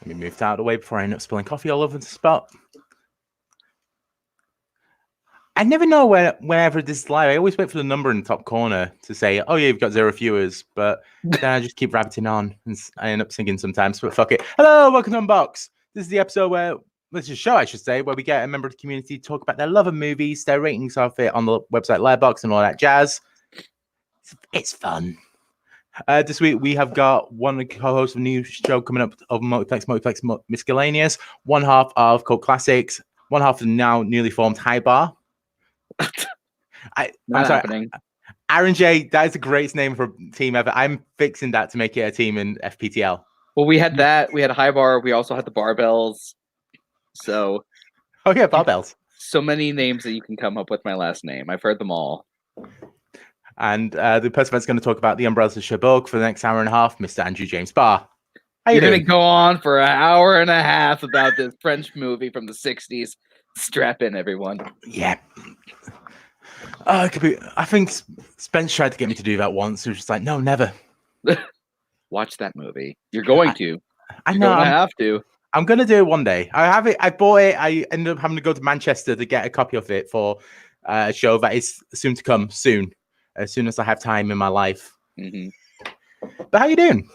Let me move that out of the way before I end up spilling coffee all over the spot. I never know whenever this is live. I always wait for the number in the top corner to say, "Oh yeah, you've got 0 viewers," but then I just keep rabbiting on, and I end up singing sometimes. But fuck it. Hello, welcome to Unboxd. This is the episode this is a show, I should say, where we get a member of the community to talk about their love of movies, their ratings of it on the website Letterboxd, and all that jazz. It's fun. This week we have got one co-host of a new show coming up of Multiplex Miscellaneous, one half of Cult Classics, one half of the now newly formed High Bar. I'm sorry, happening. Aaron J, that is the greatest name for a team ever. I'm fixing that to make it a team in FPTL. Well, we had that. We had a High Bar. We also had the Barbells. So, oh yeah, Barbells. So many names that you can come up with my last name. I've heard them all. And the person that's going to talk about the Umbrellas of Cherbourg for the next hour and a half, Mr. Andrew James Barr. You're going to go on for an hour and a half about this French movie from the 60s. Strap in, everyone. Yeah. It could be. I think Spence tried to get me to do that once. He was just like, no, never. Watch that movie. You're going to. I know. I have to. I'm going to do it one day. I have it. I bought it. I ended up having to go to Manchester to get a copy of it for a show that is soon to come soon. As soon as I have time in my life. Mm-hmm. But how you doing?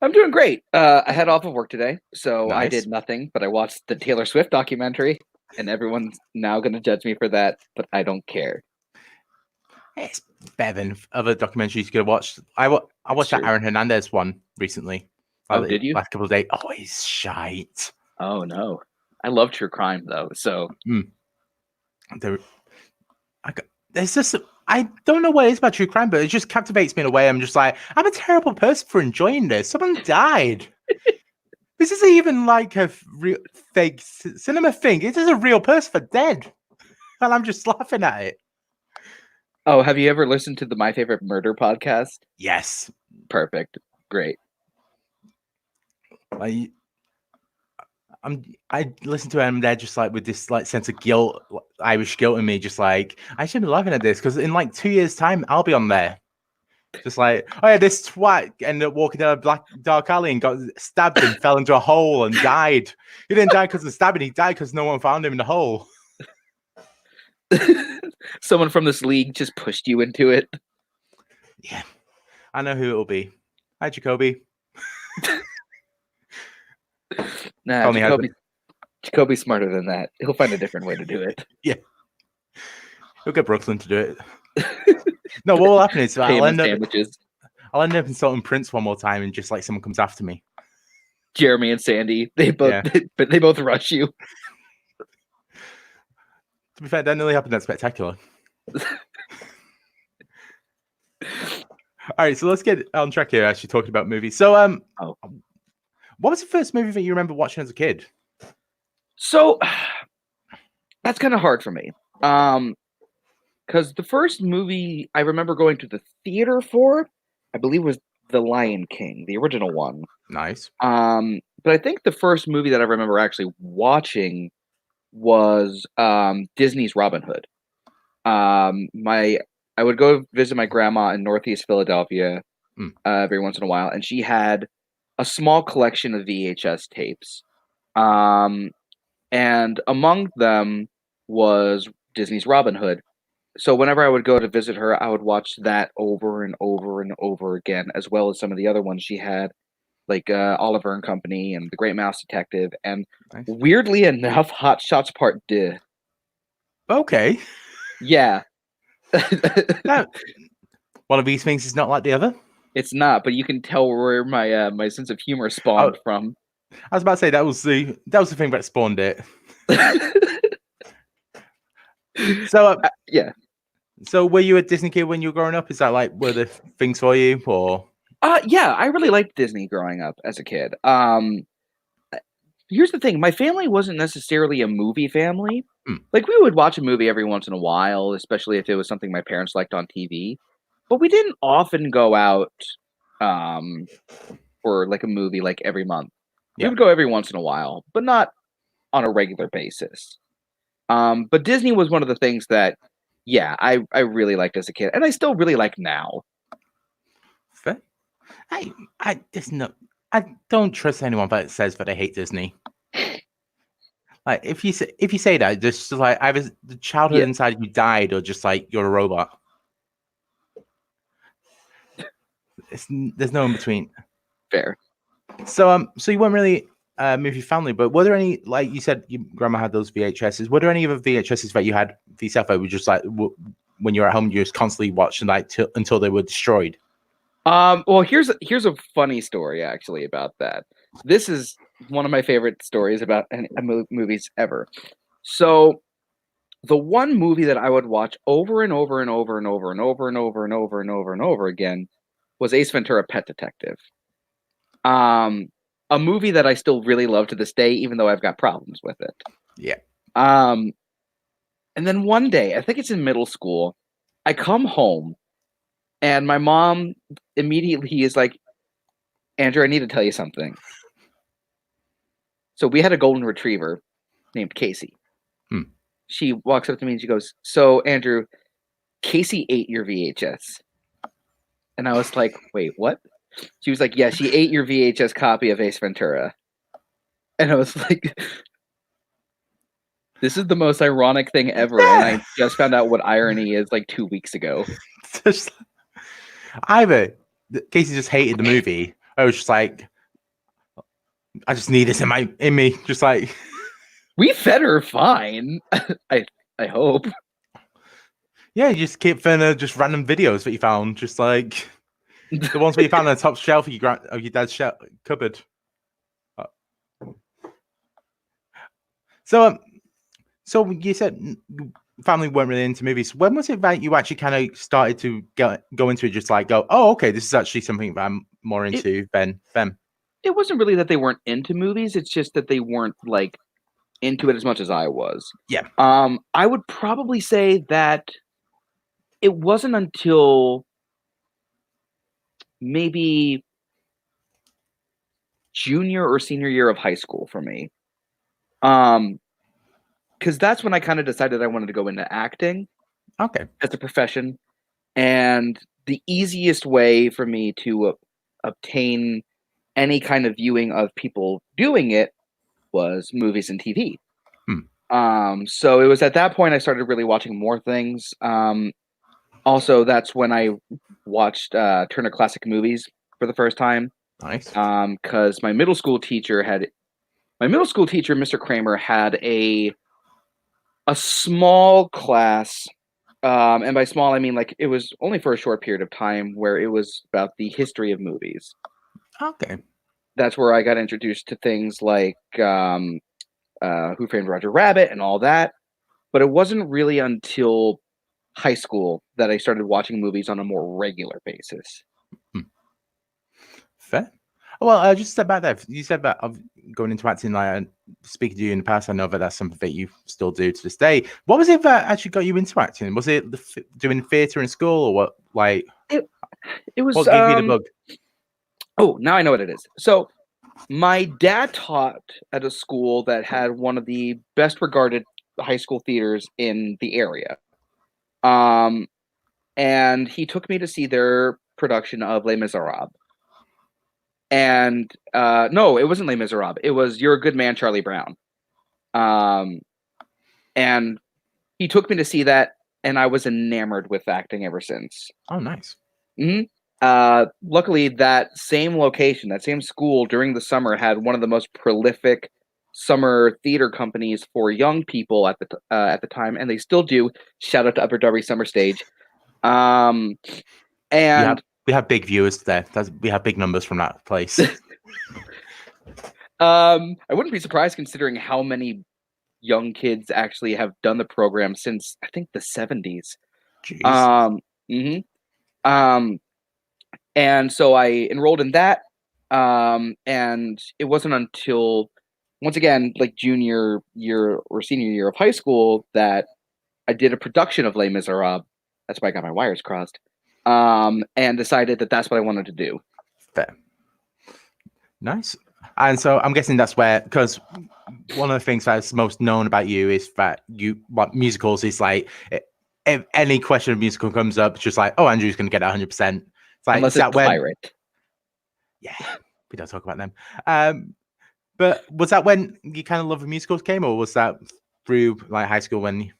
I'm doing great. I had off of work today, so nice. I did nothing, but I watched the Taylor Swift documentary, and everyone's now going to judge me for that, but I don't care. It's better than other documentaries you could have watched. I watched that Aaron Hernandez one recently. Oh, did you? Last couple of days. Oh, he's shite. Oh, no. I love true crime, though, so... There's just... I don't know what it is about true crime, but it just captivates me in a way. I'm just like, I'm a terrible person for enjoying this. Someone died. This isn't even like a real fake cinema thing. It is a real person for dead. And I'm just laughing at it. Oh, have you ever listened to the My Favorite Murder podcast? Yes. Perfect. Great. I listen to it and they're just like with this like sense of guilt, Irish guilt in me, just like I shouldn't be laughing at this because in like 2 years' time I'll be on there. Just like, oh yeah, this twat ended up walking down a black dark alley and got stabbed and fell into a hole and died. He didn't die because of stabbing, he died because no one found him in the hole. Someone from this league just pushed you into it. Yeah. I know who it'll be. Hi, Jacoby. Nah, Jacoby's smarter than that. He'll find a different way to do it. Yeah. He'll get Brooklyn to do it. No, what will happen is I'll end up insulting Prince one more time and just like someone comes after me. Jeremy and Sandy, they both rush you. To be fair, that nearly happened at Spectacular. All right, so let's get on track here. Actually, talking about movies. So, what was the first movie that you remember watching as a kid? So, that's kind of hard for me. Because the first movie I remember going to the theater for, I believe, was The Lion King, the original one. Nice. But I think the first movie that I remember actually watching was Disney's Robin Hood. I would go visit my grandma in Northeast Philadelphia every once in a while, and she had a small collection of VHS tapes. And among them was Disney's Robin Hood. So whenever I would go to visit her, I would watch that over and over and over again, as well as some of the other ones she had, like Oliver and Company and The Great Mouse Detective, and weirdly enough, Hot Shots Part 2. Okay. Yeah. One of these things is not like the other. It's not, but you can tell where my sense of humor spawned from. I was about to say that was the thing that spawned it. So yeah. So were you a Disney kid when you were growing up? Is that like were the things for you or? Yeah, I really liked Disney growing up as a kid. Here's the thing: my family wasn't necessarily a movie family. Like we would watch a movie every once in a while, especially if it was something my parents liked on TV. But we didn't often go out for like a movie like every month. We would go every once in a while, but not on a regular basis. But Disney was one of the things that, yeah, I really liked as a kid, and I still really like now. Fair. I there's no. I don't trust anyone that says that they hate Disney. Like if you say that, just like either the childhood Yeah. inside you died, or just like you're a robot. There's no in between. Fair. So you weren't really with your family, but were there any, like you said, your grandma had those VHSs? Were there any other VHSs that you had for yourself that were just like when you were at home, you just constantly watching like until they were destroyed? Well, here's a funny story actually about that. This is one of my favorite stories about movies ever. So the one movie that I would watch over and over and over and over and over and over and over and over and over again was Ace Ventura: Pet Detective. A movie that I still really love to this day, even though I've got problems with it. Yeah. And then one day, I think it's in middle school, I come home and my mom immediately is like, Andrew, I need to tell you something. So we had a golden retriever named Casey. She walks up to me and she goes, so Andrew, Casey ate your VHS. And I was like, wait, what? She was like, yeah, she ate your VHS copy of Ace Ventura. And I was like, this is the most ironic thing ever. And I just found out what irony is like 2 weeks ago. Either Casey just hated the movie, or was just like, I just need this in me. Just like, we fed her fine. I hope. Yeah, you just keep finding just random videos that you found, just like the ones that you found on the top shelf of your dad's cupboard. So you said family weren't really into movies. When was it that you actually kind of started to go into it? Just like go, oh, okay, this is actually something that I'm more into than them. It wasn't really that they weren't into movies. It's just that they weren't like into it as much as I was. Yeah. I would probably say that it wasn't until maybe junior or senior year of high school for me. Because that's when I kind of decided I wanted to go into acting. Okay. As a profession. And the easiest way for me to obtain any kind of viewing of people doing it was movies and TV. So it was at that point I started really watching more things. Also, that's when I watched Turner Classic Movies for the first time. Nice. Because my middle school teacher, Mr. Kramer, had a small class, and by small I mean like it was only for a short period of time, where it was about the history of movies. Okay. That's where I got introduced to things like Who Framed Roger Rabbit and all that. But it wasn't really until high school that I started watching movies on a more regular basis. Fair. Well, just step back there. You said that of going into acting, like speaking to you in the past, I know that that's something that you still do to this day. What was it that actually got you into acting? Was it doing theatre in school, or what? Like it was. What gave you the bug? Oh, now I know what it is. So my dad taught at a school that had one of the best regarded high school theaters in the area. And he took me to see their production of Les Miserables. And no, it wasn't Les Miserables. It was You're a Good Man, Charlie Brown. And he took me to see that, and I was enamored with acting ever since. Oh, nice. Luckily, that same location, that same school during the summer had one of the most prolific summer theater companies for young people at the time, and they still do. Shout out to Upper Darby Summer Stage. And we have big viewers there. We have big numbers from that place. I wouldn't be surprised considering how many young kids actually have done the program since I think the 70s. Jeez. And so I enrolled in that. And it wasn't until, once again, like junior year or senior year of high school, that I did a production of Les Miserables. That's why I got my wires crossed. And decided that that's what I wanted to do. Fair. Nice. And so I'm guessing that's where, because one of the things that's most known about you is that musicals is like, if any question of musical comes up, it's just like, oh, Andrew's going to get it 100%. It's like, unless it's Pirate. Yeah. We don't talk about them. But was that when you kind of love of musicals came, or was that through like high school when?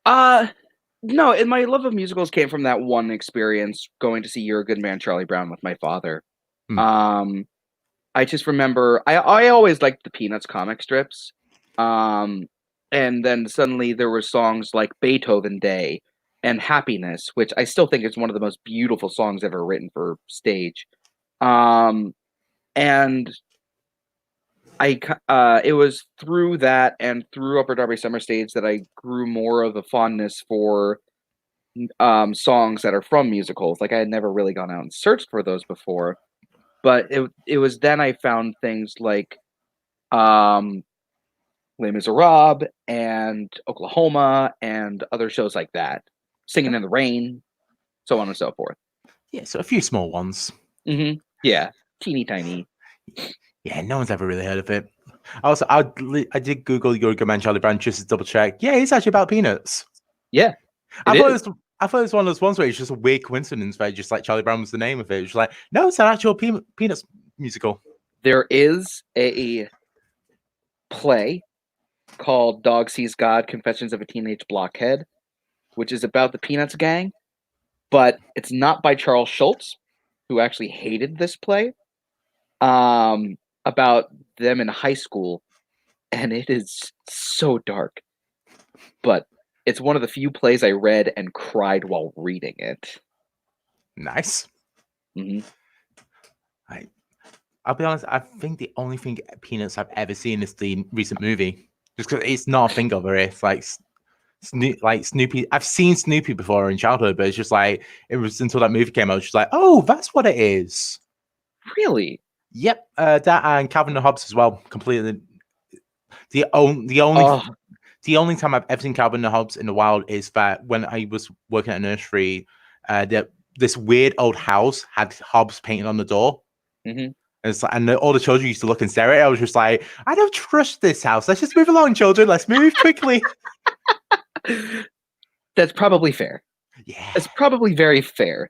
No, and my love of musicals came from that one experience going to see You're a Good Man, Charlie Brown with my father. Hmm. I just remember I always liked the Peanuts comic strips. And then suddenly there were songs like Beethoven Day and Happiness, which I still think is one of the most beautiful songs ever written for stage. And it was through that and through Upper Darby Summer Stage that I grew more of a fondness for songs that are from musicals. Like I had never really gone out and searched for those before, but it was then I found things like Les Miserables and Oklahoma and other shows like that, Singing in the Rain, so on and so forth. Yeah, so a few small ones. Mm-hmm. Yeah, teeny tiny. Yeah, no one's ever really heard of it. Also, I did Google You're a Good Man, Charlie Brown just to double check. Yeah, it's actually about peanuts. Yeah, I thought it was one of those ones where it's just a weird coincidence where just like Charlie Brown was the name of it. It's like, no, it's an actual Peanuts musical. There is a play called Dog Sees God, Confessions of a Teenage Blockhead, which is about the Peanuts gang, but it's not by Charles Schultz, who actually hated this play, about them in high school, and it is so dark. But it's one of the few plays I read and cried while reading it. Nice. Mm-hmm. I'll be honest, I think the only thing Peanuts I've ever seen is the recent movie. Just because it's not a thing over it. It's like Snoopy. I've seen Snoopy before in childhood, but it's just like it was until that movie came out. It's just like, oh, that's what it is. Really? Yep. That and Calvin and Hobbes as well. Completely. The only time I've ever seen Calvin and Hobbes in the wild is that when I was working at a nursery, this weird old house had Hobbes painted on the door. Mm-hmm. And all the children used to look and stare at it. I was just like, I don't trust this house. Let's just move along, children. Let's move quickly. That's probably fair. Yeah. It's probably very fair.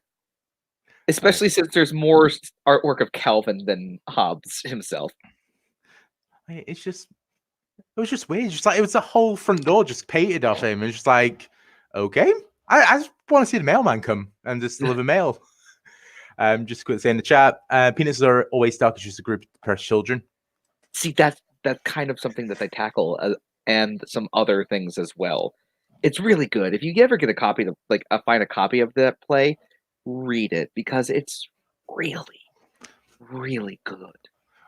Especially since there's more artwork of Calvin than Hobbes himself. It was just weird. Just like it was the whole front door just painted off him. It's just like, okay. I just want to see the mailman come and just deliver mail. Just quickly say in the chat, Peanuts are always dark as just a group of depressed children. See, that's kind of something that they tackle, and some other things as well. It's really good. If you ever get a copy of, find a copy of that play, read it because it's really, really good.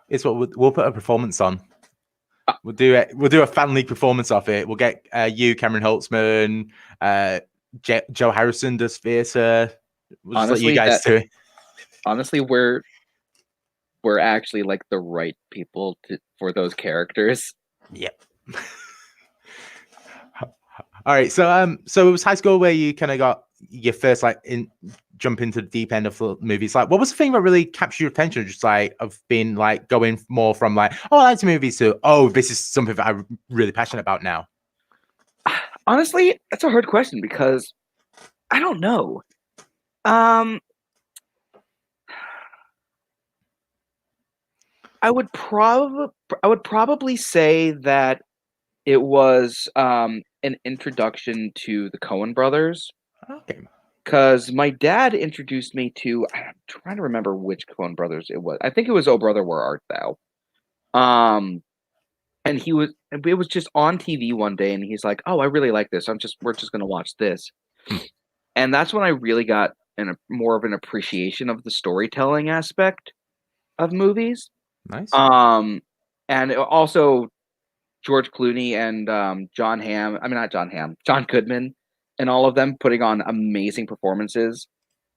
It's what we'll put a performance on. We'll do it. We'll do a fan league performance of it. We'll get you, Cameron Holtzman, Joe Harrison does theatre. We'll just let you guys do it. Honestly, we're actually like the right people for those characters. Yep. All right, so it was high school where you kind of got your first jump into the deep end of the movies. Like, what was the thing that really captured your attention? Just like of being like going more from like, oh, I like the movies to, oh, this is something that I'm really passionate about now. Honestly, that's a hard question because I don't know. I would probably say that it was an introduction to the Coen brothers. Okay. Because my dad introduced me to, I'm trying to remember which Coen brothers it was. I think it was Oh Brother, Where Art Thou? And it was just on TV one day, and he's like, "Oh, I really like this. We're just gonna watch this." And that's when I really got more of an appreciation of the storytelling aspect of movies. Nice. And also George Clooney and John Goodman, and all of them putting on amazing performances.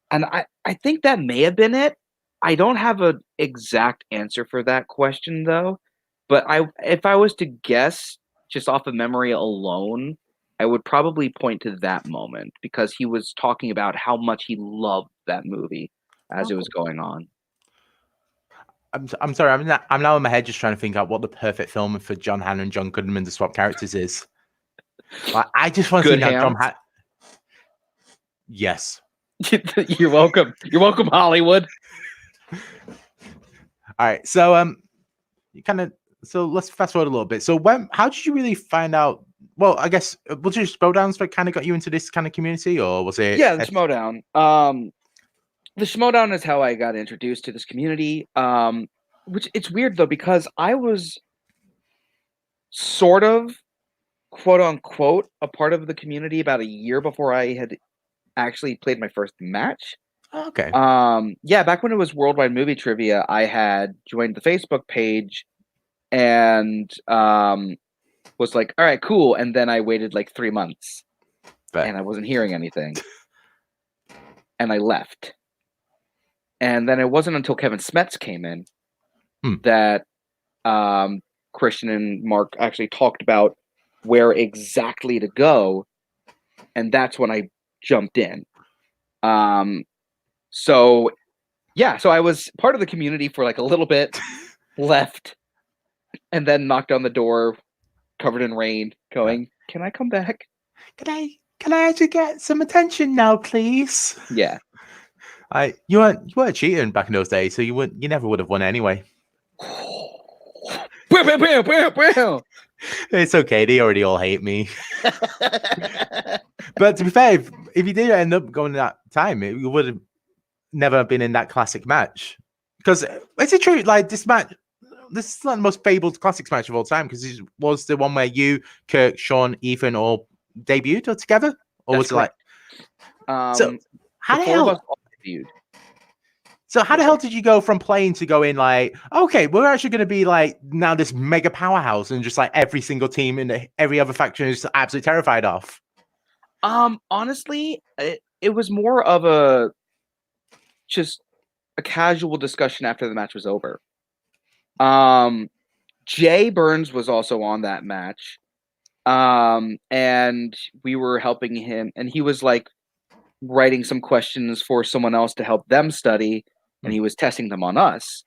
And I think that may have been it. I don't have an exact answer for that question though. But if I was to guess just off of memory alone, I would probably point to that moment because he was talking about how much he loved that movie as it was going on. I'm sorry. I'm now in my head just trying to think out what the perfect film for John Hamm and John Goodman to swap characters is. Like, I just want to see John Hamm. Yes. You're welcome. You're welcome, Hollywood. All right. So you kind of so let's fast forward a little bit. So how did you really find out? Well, I guess was it Schmoedowns that kind of got you into this kind of community, or was it? Yeah, the Schmoedown. The Schmoedown is how I got introduced to this community. Which it's weird though because I was sort of quote unquote a part of the community about a year before I had actually played my first match. Okay. Yeah, back when it was Worldwide Movie Trivia, I had joined the Facebook page and was like, all right, cool. And then I waited like 3 months and I wasn't hearing anything. And I left. And then it wasn't until Kevin Smets came in that Christian and Mark actually talked about where exactly to go. And that's when I jumped in. So I was part of the community for like a little bit, left, and then knocked on the door, covered in rain, going, "Can I come back? Can I actually get some attention now, please?" Yeah. You weren't cheating back in those days, so you never would have won anyway. It's okay, they already all hate me. But to be fair, if you did end up going that time, you would have never been in that classic match. Because is it true? Like this match, this is like the most fabled classics match of all time. Because it was the one where you, Kirk, Sean, Ethan all debuted together, or That's was correct. It like? So how the hell? All debuted. So how the hell did you go from playing to going like, okay, we're actually going to be like now this mega powerhouse, and just like every single team in every other faction is absolutely terrified of? Honestly, it was more of just a casual discussion after the match was over. Jay Burns was also on that match. And we were helping him, and he was like writing some questions for someone else to help them study, and he was testing them on us.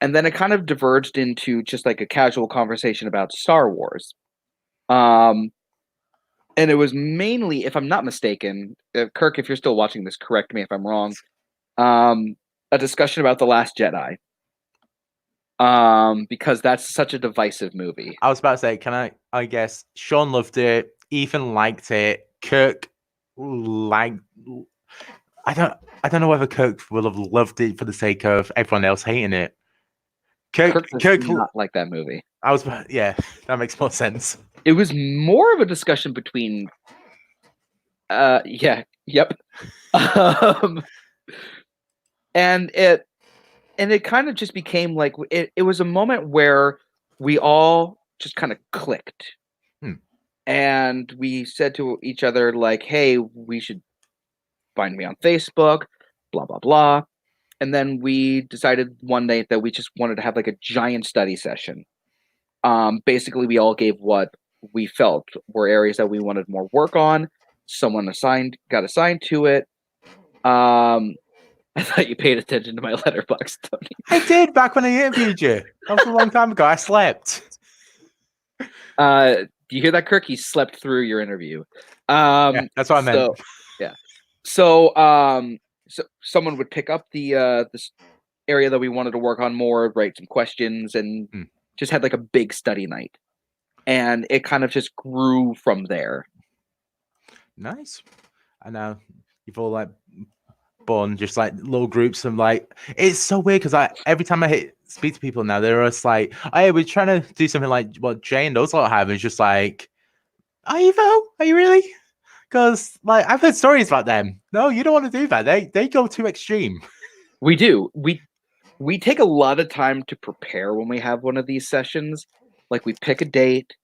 And then it kind of diverged into just like a casual conversation about Star Wars. And it was mainly, if I'm not mistaken, Kirk, if you're still watching this, correct me if I'm wrong, a discussion about The Last Jedi. Because that's such a divisive movie. I was about to say, I guess Sean loved it, Ethan liked it, Kirk liked. I don't know whether Kirk will have loved it for the sake of everyone else hating it. Kirk does not like that movie. That makes more sense. It was more of a discussion between yep. And it kind of just became like it was a moment where we all just kind of clicked. And we said to each other like, hey, we should find me on Facebook, blah blah blah. And then we decided one night that we just wanted to have like a giant study session. Basically we all gave what we felt were areas that we wanted more work on. Someone got assigned to it. I thought you paid attention to my letterbox, Tony. I did back when I interviewed you. That was a long time ago. I slept. Do you hear that, Kirk? He slept through your interview. Yeah, that's what I meant. So someone would pick up this area that we wanted to work on more, write some questions, and just had like a big study night. And it kind of just grew from there. Nice. And now you've all like born just like little groups and like it's so weird because every time I speak to people now, they're just like, "Hey, we're trying to do something like what Jay and those lot have." And it's just like, "Are you though? Are you really?" Because like I've heard stories about them. No, you don't want to do that. They go too extreme. We do. We take a lot of time to prepare when we have one of these sessions. Like we pick a date,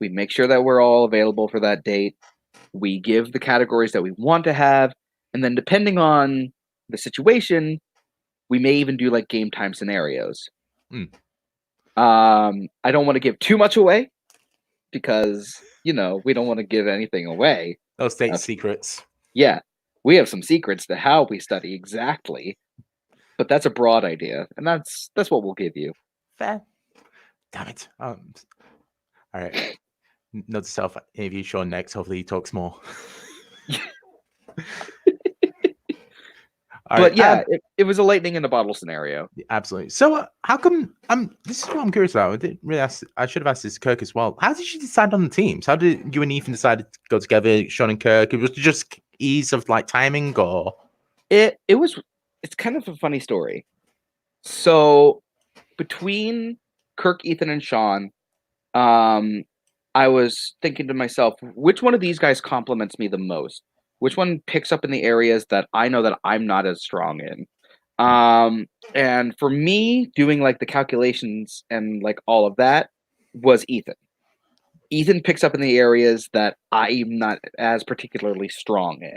we make sure that we're all available for that date. We give the categories that we want to have, and then depending on the situation, we may even do like game time scenarios. I don't want to give too much away because, we don't want to give anything away. Those state secrets. Yeah, we have some secrets to how we study exactly, but that's a broad idea, and that's what we'll give you. Fair. Damn it. All right. Note to self, interview Sean next. Hopefully he talks more. All But right. yeah, it was a lightning in a bottle scenario. Absolutely. So, how come? This is what I'm curious about. I didn't really ask. I should have asked this to Kirk as well. How did you decide on the teams? How did you and Ethan decide to go together, Sean and Kirk? It was just ease of like timing, or It's kind of a funny story. So between Kirk, Ethan, and Sean, I was thinking to myself, which one of these guys compliments me the most? Which one picks up in the areas that I know that I'm not as strong in? And for me, doing like the calculations and like all of that was Ethan. Ethan picks up in the areas that I'm not as particularly strong in.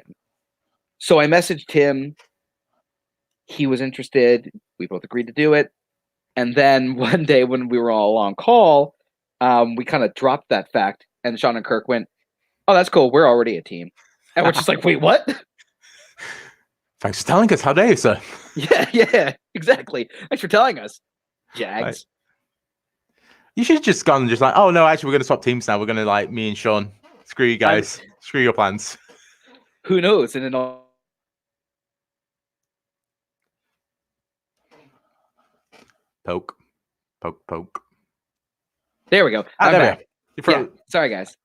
So I messaged him. He was interested. We both agreed to do it. And then one day when we were all on call, we kind of dropped that fact. And Sean and Kirk went, "Oh, that's cool. We're already a team." And we're just like, "Wait, what?" thanks for telling us. How dare you, sir? Yeah, exactly. Thanks for telling us, Jags. Right. You should have just gone and just like, oh no, actually, we're going to swap teams now. We're going to like me and Sean. Screw you guys. Screw your plans. Who knows? And then Poke. there we go. Ah, I'm there back. we go. Yeah, sorry guys.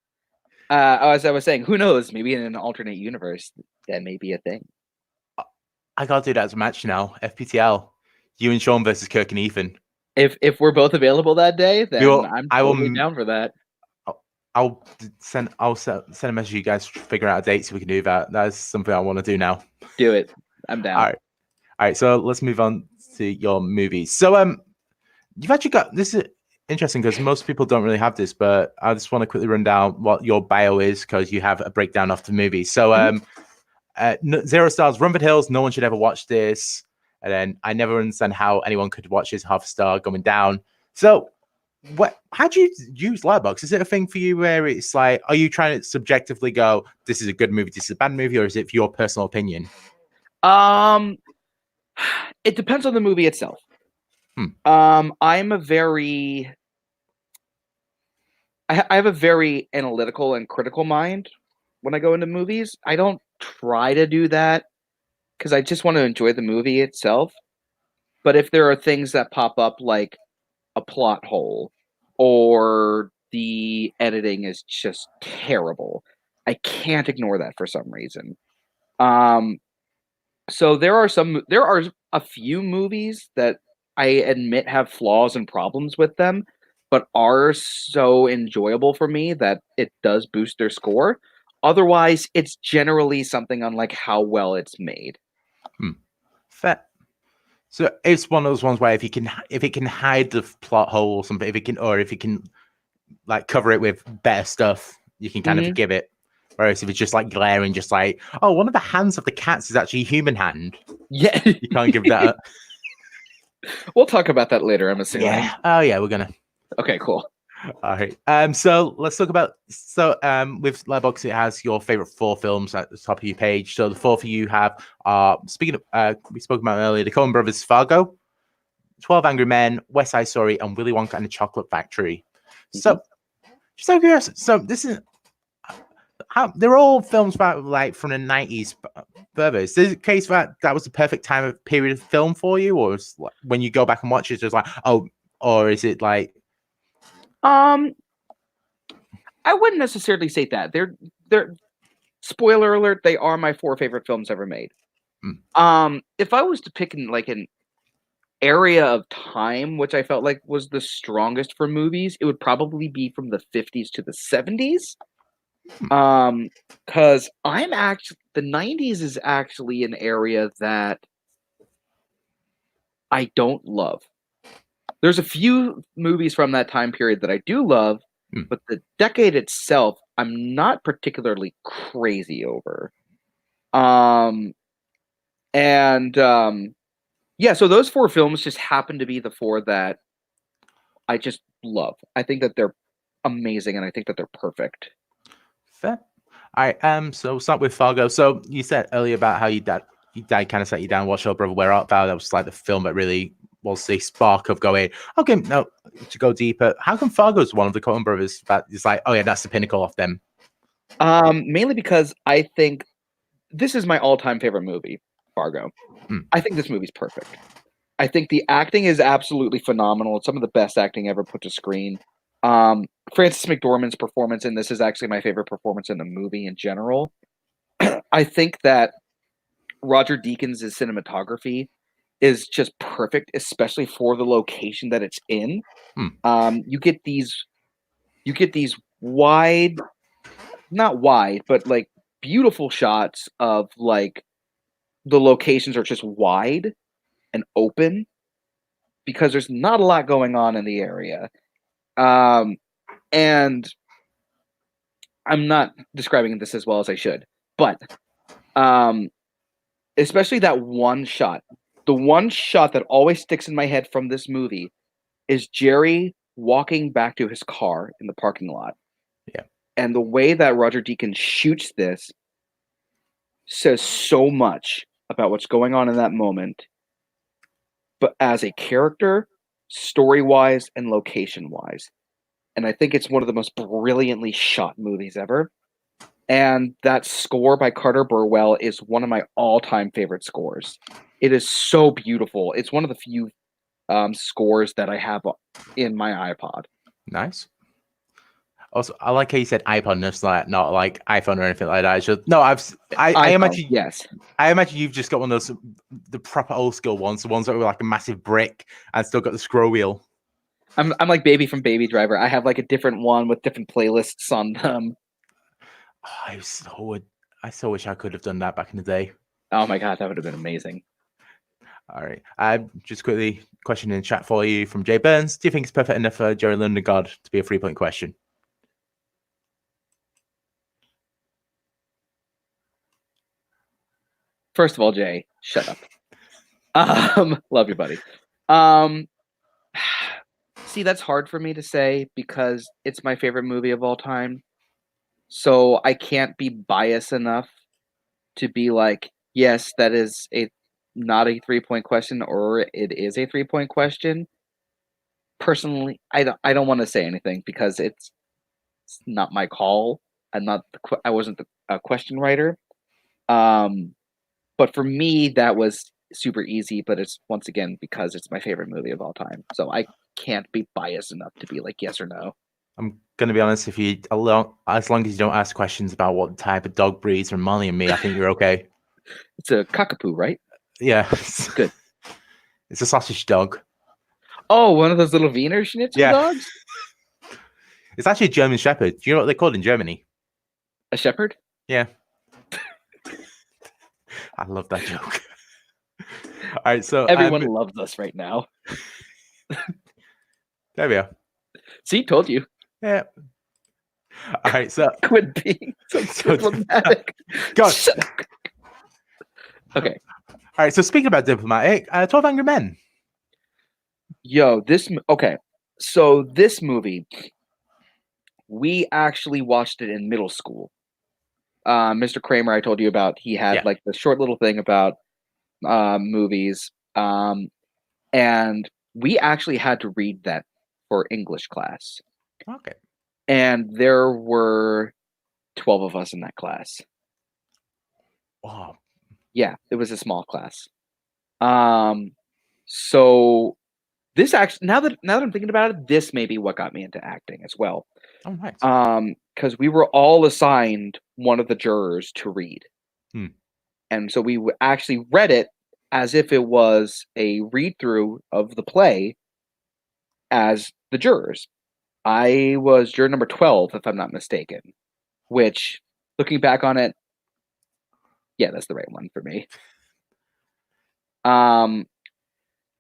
As I was saying, who knows? Maybe in an alternate universe, that may be a thing. I gotta do that as a match now. FPTL. You and Sean versus Kirk and Ethan. If we're both available that day, then I'm totally down for that. I'll send a message to you guys to figure out a date so we can do that. That's something I want to do now. Do it. I'm down. All right. So let's move on to your movies. So you've actually got this is interesting because most people don't really have this, but I just want to quickly run down what your bio is because you have a breakdown of the movie. So 0 stars, Rumford Hills. No one should ever watch this. And then I never understand how anyone could watch this, half a star going down. So how do you use Letterboxd? Is it a thing for you where it's like, are you trying to subjectively go, this is a good movie, this is a bad movie, or is it for your personal opinion? It depends on the movie itself. I have a very analytical and critical mind when I go into movies. I don't try to do that because I just want to enjoy the movie itself. But if there are things that pop up like a plot hole or the editing is just terrible, I can't ignore that for some reason. So there are a few movies that I admit have flaws and problems with them, but are so enjoyable for me that it does boost their score. Otherwise, it's generally something on like how well it's made. Fair. So it's one of those ones where if it can hide the plot hole or something, if it can like cover it with better stuff, you can kind of forgive it. Whereas if it's just like glaring, just like, oh, one of the hands of the cats is actually a human hand. Yeah, you can't give that up. We'll talk about that later, I'm assuming. Yeah. Oh yeah, we're gonna. Okay, cool. All right. So let's talk about with Letterboxd, it has your favorite 4 films at the top of your page. So the 4 for you have speaking of we spoke about earlier, the Coen Brothers' Fargo, 12 Angry Men, West Side Story, and Willy Wonka and the Chocolate Factory. So just out of curiosity, so this is they're all films about like from the 90s further. Is this a case that was the perfect time of period of film for you, or is, like, when you go back and watch it, it's just like, oh, or is it like I wouldn't necessarily say that. They're spoiler alert, they are my 4 favorite films ever made. If I was to pick an area of time which I felt like was the strongest for movies, it would probably be from the 50s to the 70s. Because the 90s is actually an area that I don't love. There's a few movies from that time period that I do love, but the decade itself, I'm not particularly crazy over. Yeah, so those 4 films just happen to be the 4 that I just love. I think that they're amazing, and I think that they're perfect. Fair. All right. So we'll start with Fargo. So you said earlier about how your dad kind of set you down. Watch Your Brother, Where Art Thou? That was like the film that really was the spark of going, okay, no, to go deeper. How come Fargo's one of the Coen Brothers that is like, oh yeah, that's the pinnacle of them? Mainly because I think this is my all-time favorite movie, Fargo. I think this movie's perfect. I think the acting is absolutely phenomenal. It's some of the best acting ever put to screen. Frances McDormand's performance in this is actually my favorite performance in the movie in general. I think that Roger Deakins' cinematography is just perfect, especially for the location that it's in. You get these wide, not wide, but like beautiful shots of like the locations are just wide and open because there's not a lot going on in the area. And I'm not describing this as well as I should, but especially that one shot. The one shot that always sticks in my head from this movie is Jerry walking back to his car in the parking lot. Yeah. And the way that Roger Deakins shoots this says so much about what's going on in that moment. But as a character, story-wise and location-wise. And I think it's one of the most brilliantly shot movies ever. And that score by Carter Burwell is one of my all-time favorite scores. It is so beautiful. It's one of the few scores that I have in my iPod. Nice. Also, I like how you said iPod, not like iPhone or anything like that. It's just, no, I imagine. Yes. I imagine you've just got one of those, the proper old school ones, the ones that were like a massive brick and still got the scroll wheel. I'm like Baby from Baby Driver. I have like a different one with different playlists on them. Oh, I so wish I could have done that back in the day. Oh my god, that would have been amazing. All right. Just quickly, question in the chat for you from Jay Burns. Do you think it's perfect enough for Jerry London God to be a 3-point question? First of all, Jay, shut up. Love you, buddy. See, that's hard for me to say because it's my favorite movie of all time. So I can't be biased enough to be like, yes, that is not a 3-point question, or it is a 3-point question. Personally, I don't want to say anything because it's not my call. I wasn't the question writer. But for me, that was super easy. But it's once again because it's my favorite movie of all time. So I can't be biased enough to be like yes or no. I'm gonna be honest. As long as you don't ask questions about what type of dog breeds are Molly and me, I think you're okay. It's a cockapoo, right? Yeah, good. It's a sausage dog. Oh, one of those little Wiener Schnitzel dogs? It's actually a German Shepherd. Do you know what they're called in Germany? A shepherd? Yeah. I love that joke. All right, so everyone loves us right now. There we are. See, told you. Yeah. All right, so quit being so diplomatic. God. Okay. All right, so speaking about diplomatic, 12 Angry Men. Yo, okay. So this movie, we actually watched it in middle school. Mr. Kramer, I told you about, he had like the short little thing about movies. And we actually had to read that for English class. Okay. And there were 12 of us in that class. Wow. Yeah, it was a small class. So this actually, now that I'm thinking about it, this may be what got me into acting as well. Oh, nice. Because we were all assigned one of the jurors to read. And so we actually read it as if it was a read-through of the play as the jurors. I was juror number 12, if I'm not mistaken, which, looking back on it, yeah, that's the right one for me. And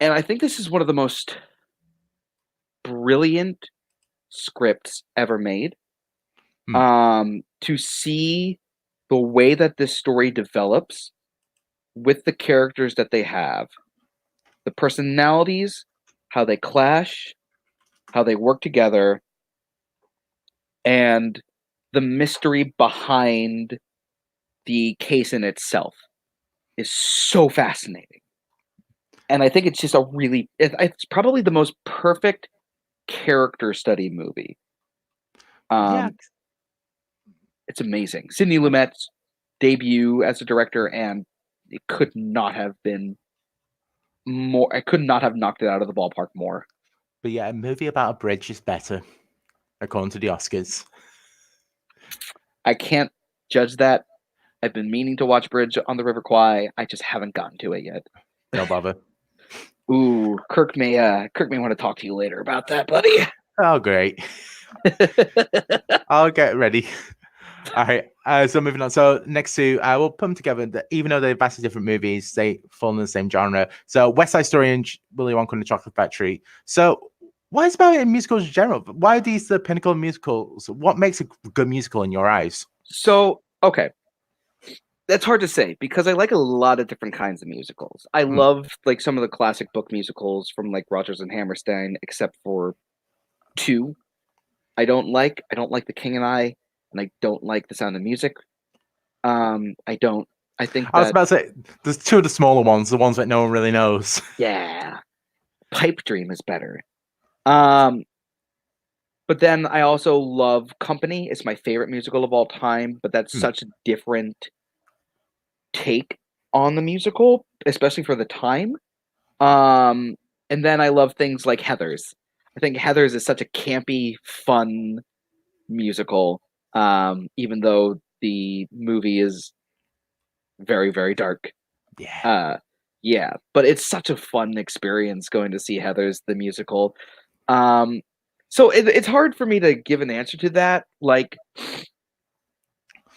I think this is one of the most brilliant scripts ever made. To see the way that this story develops with the characters that they have, the personalities, how they clash, how they work together, and the mystery behind the case in itself is so fascinating. And I think it's just it's probably the most perfect character study movie. It's amazing. Sidney Lumet's debut as a director, and it could not have been more. I could not have knocked it out of the ballpark more. But yeah, a movie about a bridge is better, according to the Oscars. I can't judge that. I've been meaning to watch Bridge on the River Kwai. I just haven't gotten to it yet. No bother. Ooh, Kirk may want to talk to you later about that, buddy. Oh, great. I'll get ready. All right. So moving on. So next two, we'll put them together. Even though they're vastly different movies, they fall in the same genre. So West Side Story and Willy Wonka and the Chocolate Factory. So what is about it in musicals in general? Why are these the pinnacle of musicals? What makes a good musical in your eyes? So, okay. That's hard to say because I like a lot of different kinds of musicals. I love like some of the classic book musicals from like Rodgers and Hammerstein, except for two. I don't like The King and I don't like The Sound of Music. I don't. I think I was that about to say there's two of the smaller ones, the ones that no one really knows. yeah, Pipe Dream is better. But then I also love Company. It's my favorite musical of all time, but that's such a different take on the musical, especially for the time. And then I love things like Heathers. I think Heathers is such a campy, fun musical, even though the movie is very, very dark. Yeah, but it's such a fun experience going to see Heathers, the musical. So it's hard for me to give an answer to that. Like,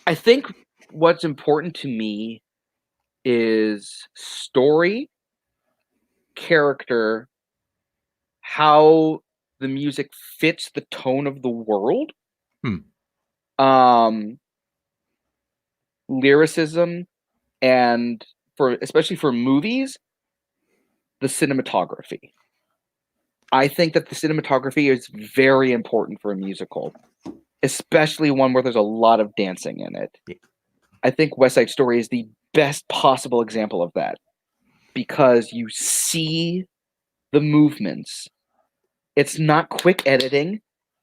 I think what's important to me is story, character, how the music fits the tone of the world, lyricism, and especially for movies, the cinematography. I think that the cinematography is very important for a musical, especially one where there's a lot of dancing in it. Yeah. I think West Side Story is the best possible example of that because you see the movements. It's not quick editing.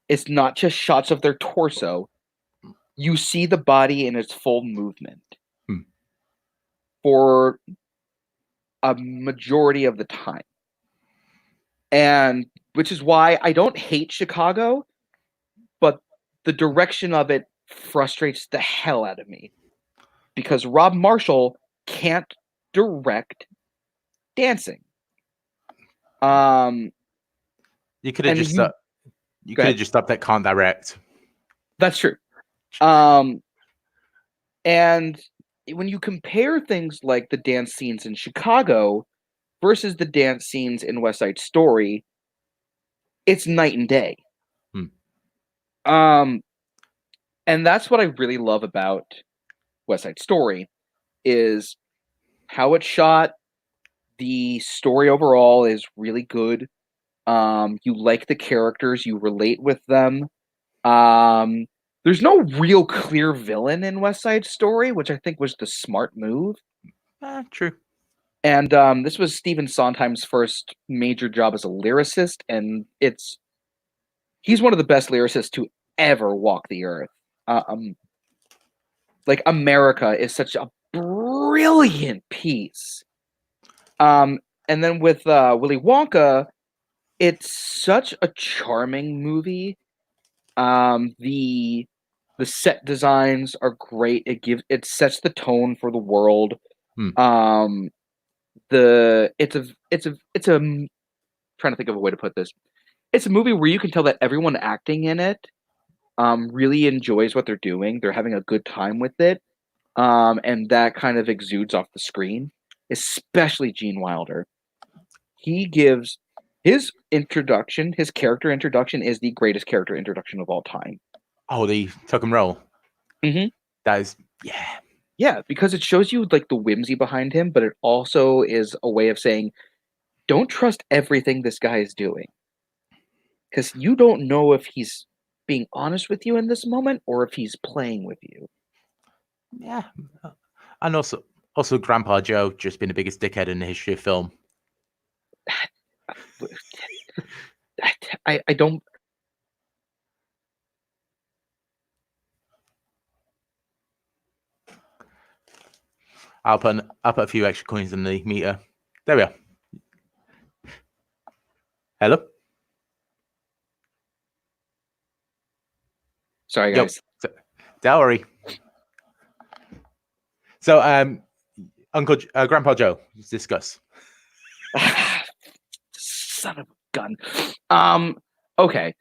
It's not just shots of their torso. You see the body in its full movement for a majority of the time. And which is why I don't hate Chicago, but the direction of it frustrates the hell out of me because Rob Marshall can't direct dancing. You could have just stopped. You could have just stopped that can't direct. That's true. And when you compare things like the dance scenes in Chicago versus the dance scenes in West Side Story, it's night and day. And that's what I really love about West Side Story is how it's shot. The story overall is really good. You like the characters, you relate with them. There's no real clear villain in West Side Story, which I think was the smart move. True. And this was Stephen Sondheim's first major job as a lyricist, and he's one of the best lyricists to ever walk the earth. Like America is such a brilliant piece. And then with Willy Wonka, it's such a charming movie. The set designs are great. It sets the tone for the world. It's a trying to think of a way to put this. It's a movie where you can tell that everyone acting in it really enjoys what they're doing. They're having a good time with it. And that kind of exudes off the screen, especially Gene Wilder. He gives his character introduction is the greatest character introduction of all time. Oh, the tuck and roll. That is, yeah. Yeah, because it shows you like the whimsy behind him, but it also is a way of saying, don't trust everything this guy is doing. Because you don't know if he's being honest with you in this moment or if he's playing with you. Yeah. And also Grandpa Joe just being the biggest dickhead in the history of film. I don't. I'll put a few extra coins in the meter. There we are. Hello. Sorry, Yo. guys. Don't worry. So, Grandpa Joe, let's discuss. Son of a gun. Okay.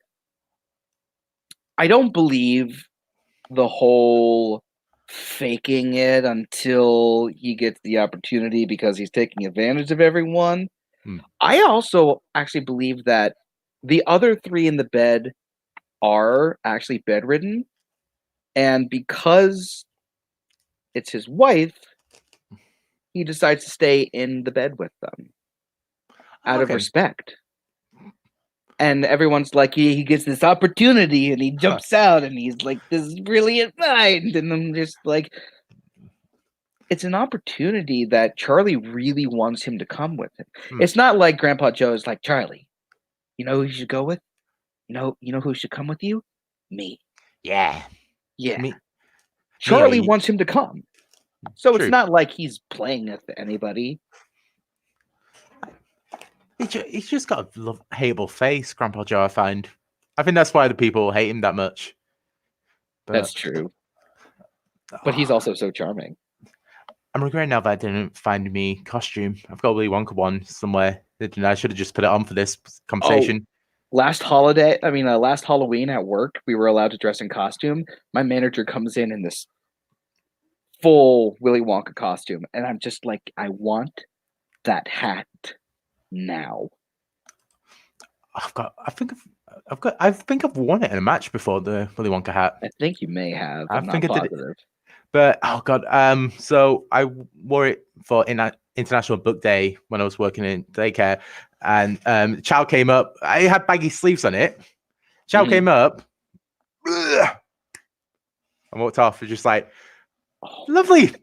I don't believe the whole faking it until he gets the opportunity because he's taking advantage of everyone. I also actually believe that the other three in the bed are actually bedridden, and because it's his wife, he decides to stay in the bed with them out of respect. And everyone's like, he gets this opportunity and he jumps out and he's like this brilliant mind. And I'm just like, it's an opportunity that Charlie really wants him to come with him. It's not like Grandpa Joe is like, Charlie, you know who you should go with? You know who should come with you? Me. Yeah. Yeah. Charlie wants him to come. So It's not like he's playing with anybody. He's just got a hateable face, Grandpa Joe, I find. I think that's why the people hate him that much. But, that's true. But he's also so charming. I'm regretting now that I didn't find me costume. I've got a Willy Wonka one somewhere. I should have just put it on for this conversation. Last Halloween at work, we were allowed to dress in costume. My manager comes in this full Willy Wonka costume, and I'm just like, I want that hat now. I think I've worn it in a match before, the Willy Wonka hat. I think you may have. I'm not positive. But oh god, so I wore it for International Book Day when I was working in daycare, and Chow came up. I had baggy sleeves on it. Chow came up, and walked off. It's just like, lovely.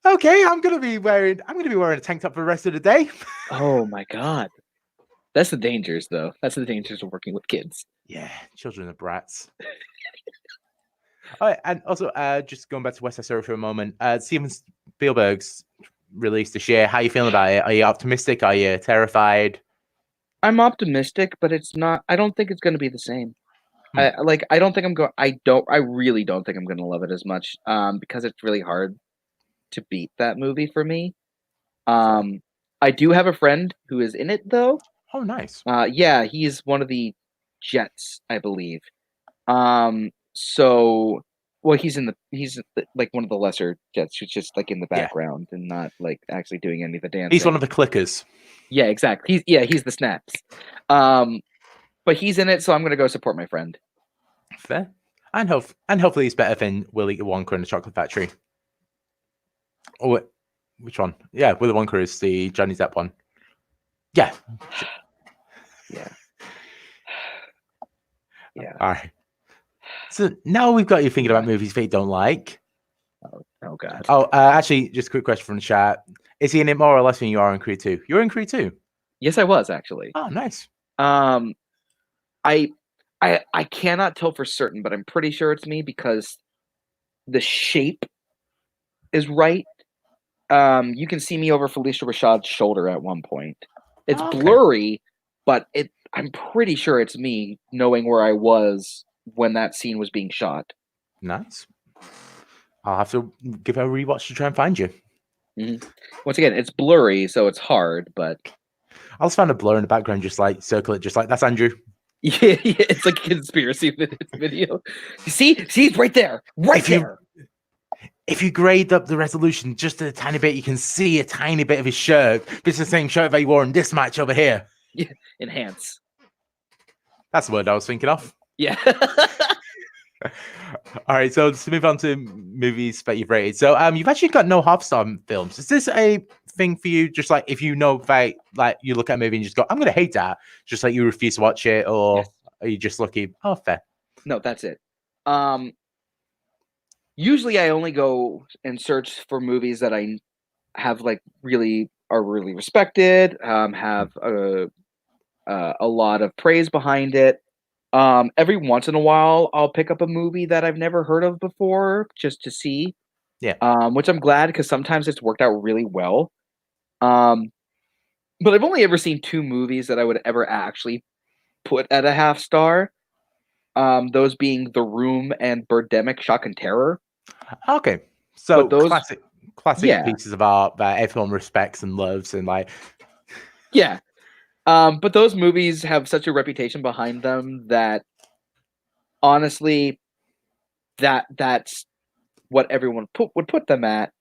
Okay, I'm gonna be wearing a tank top for the rest of the day. Oh my god, that's the dangers, though. That's the dangers of working with kids. Yeah, children are brats. All right, and also, just going back to West Side Story for a moment, Steven Spielberg's released this year. How are you feeling about it? Are you optimistic? Are you terrified? I'm optimistic, but it's not. I don't think it's going to be the same. I don't think I'm going. I really don't think I'm going to love it as much. Because it's really hard to beat that movie for me. I do have a friend who is in it, though. Oh, nice. Yeah, he's one of the Jets, I believe. So, well, he's like one of the lesser Jets who's just like in the background and not like actually doing any of the dancing. He's one of the clickers. Yeah, exactly. He's the snaps. But he's in it, so I'm gonna go support my friend. Fair. And hopefully he's better than Willy Wonka and the Chocolate Factory. Oh, which one? Yeah, Willy Wonka is the Johnny Depp one. Yeah. Yeah. Yeah. All right. So now we've got you thinking about movies that you don't like. Oh God. Oh, actually, just a quick question from the chat. Is he in it more or less than you are in Creed 2? You're in Creed 2? Yes, I was actually. Oh, nice. I cannot tell for certain, but I'm pretty sure it's me because the shape is right. You can see me over Felicia Rashad's shoulder at one point. It's blurry, but I'm pretty sure it's me knowing where I was when that scene was being shot. Nice. I'll have to give it a rewatch to try and find you. Mm-hmm. Once again, it's blurry, so it's hard, but I'll just find a blur in the background, just like circle it, just like that's Andrew. Yeah, it's like a conspiracy video. See, it's right there, there. If you grade up the resolution just a tiny bit, you can see a tiny bit of his shirt. It's the same shirt that he wore in this match over here. Yeah, enhance. That's the word I was thinking of. Yeah. All right, so to move on to movies that you've rated. So you've actually got no half-star films. Is this a thing for you? Just like if you know that like you look at a movie and you just go, I'm gonna hate that, just like you refuse to watch it, or are you just lucky? Oh, fair. No, that's it. Usually I only go and search for movies that I have like are really respected, have a lot of praise behind it. Every once in a while, I'll pick up a movie that I've never heard of before just to see. Yeah. Which I'm glad because sometimes it's worked out really well. But I've only ever seen 2 movies that I would ever actually put at a half star. Those being The Room and Birdemic: Shock and Terror. Okay, But so those, classic yeah, pieces of art that everyone respects and loves, and like, yeah. But those movies have such a reputation behind them that honestly, that's what everyone would put them at.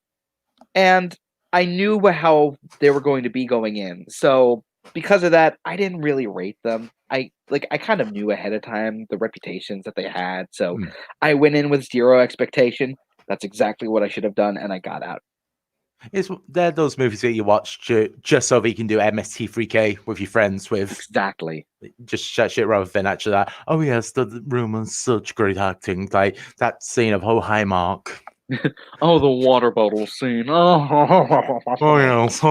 And I knew how they were going to be going in. So because of that, I didn't really rate them. I kind of knew ahead of time the reputations that they had. So hmm. I went in with zero expectation. That's exactly what I should have done, and I got out. They're those movies that you watch just so that you can do MST3K with your friends with Exactly. just shit rather than actually that. Oh yes, the room was such great acting. Like that scene of Oh Hi Mark. Oh, the water bottle scene. Oh Oh. yes.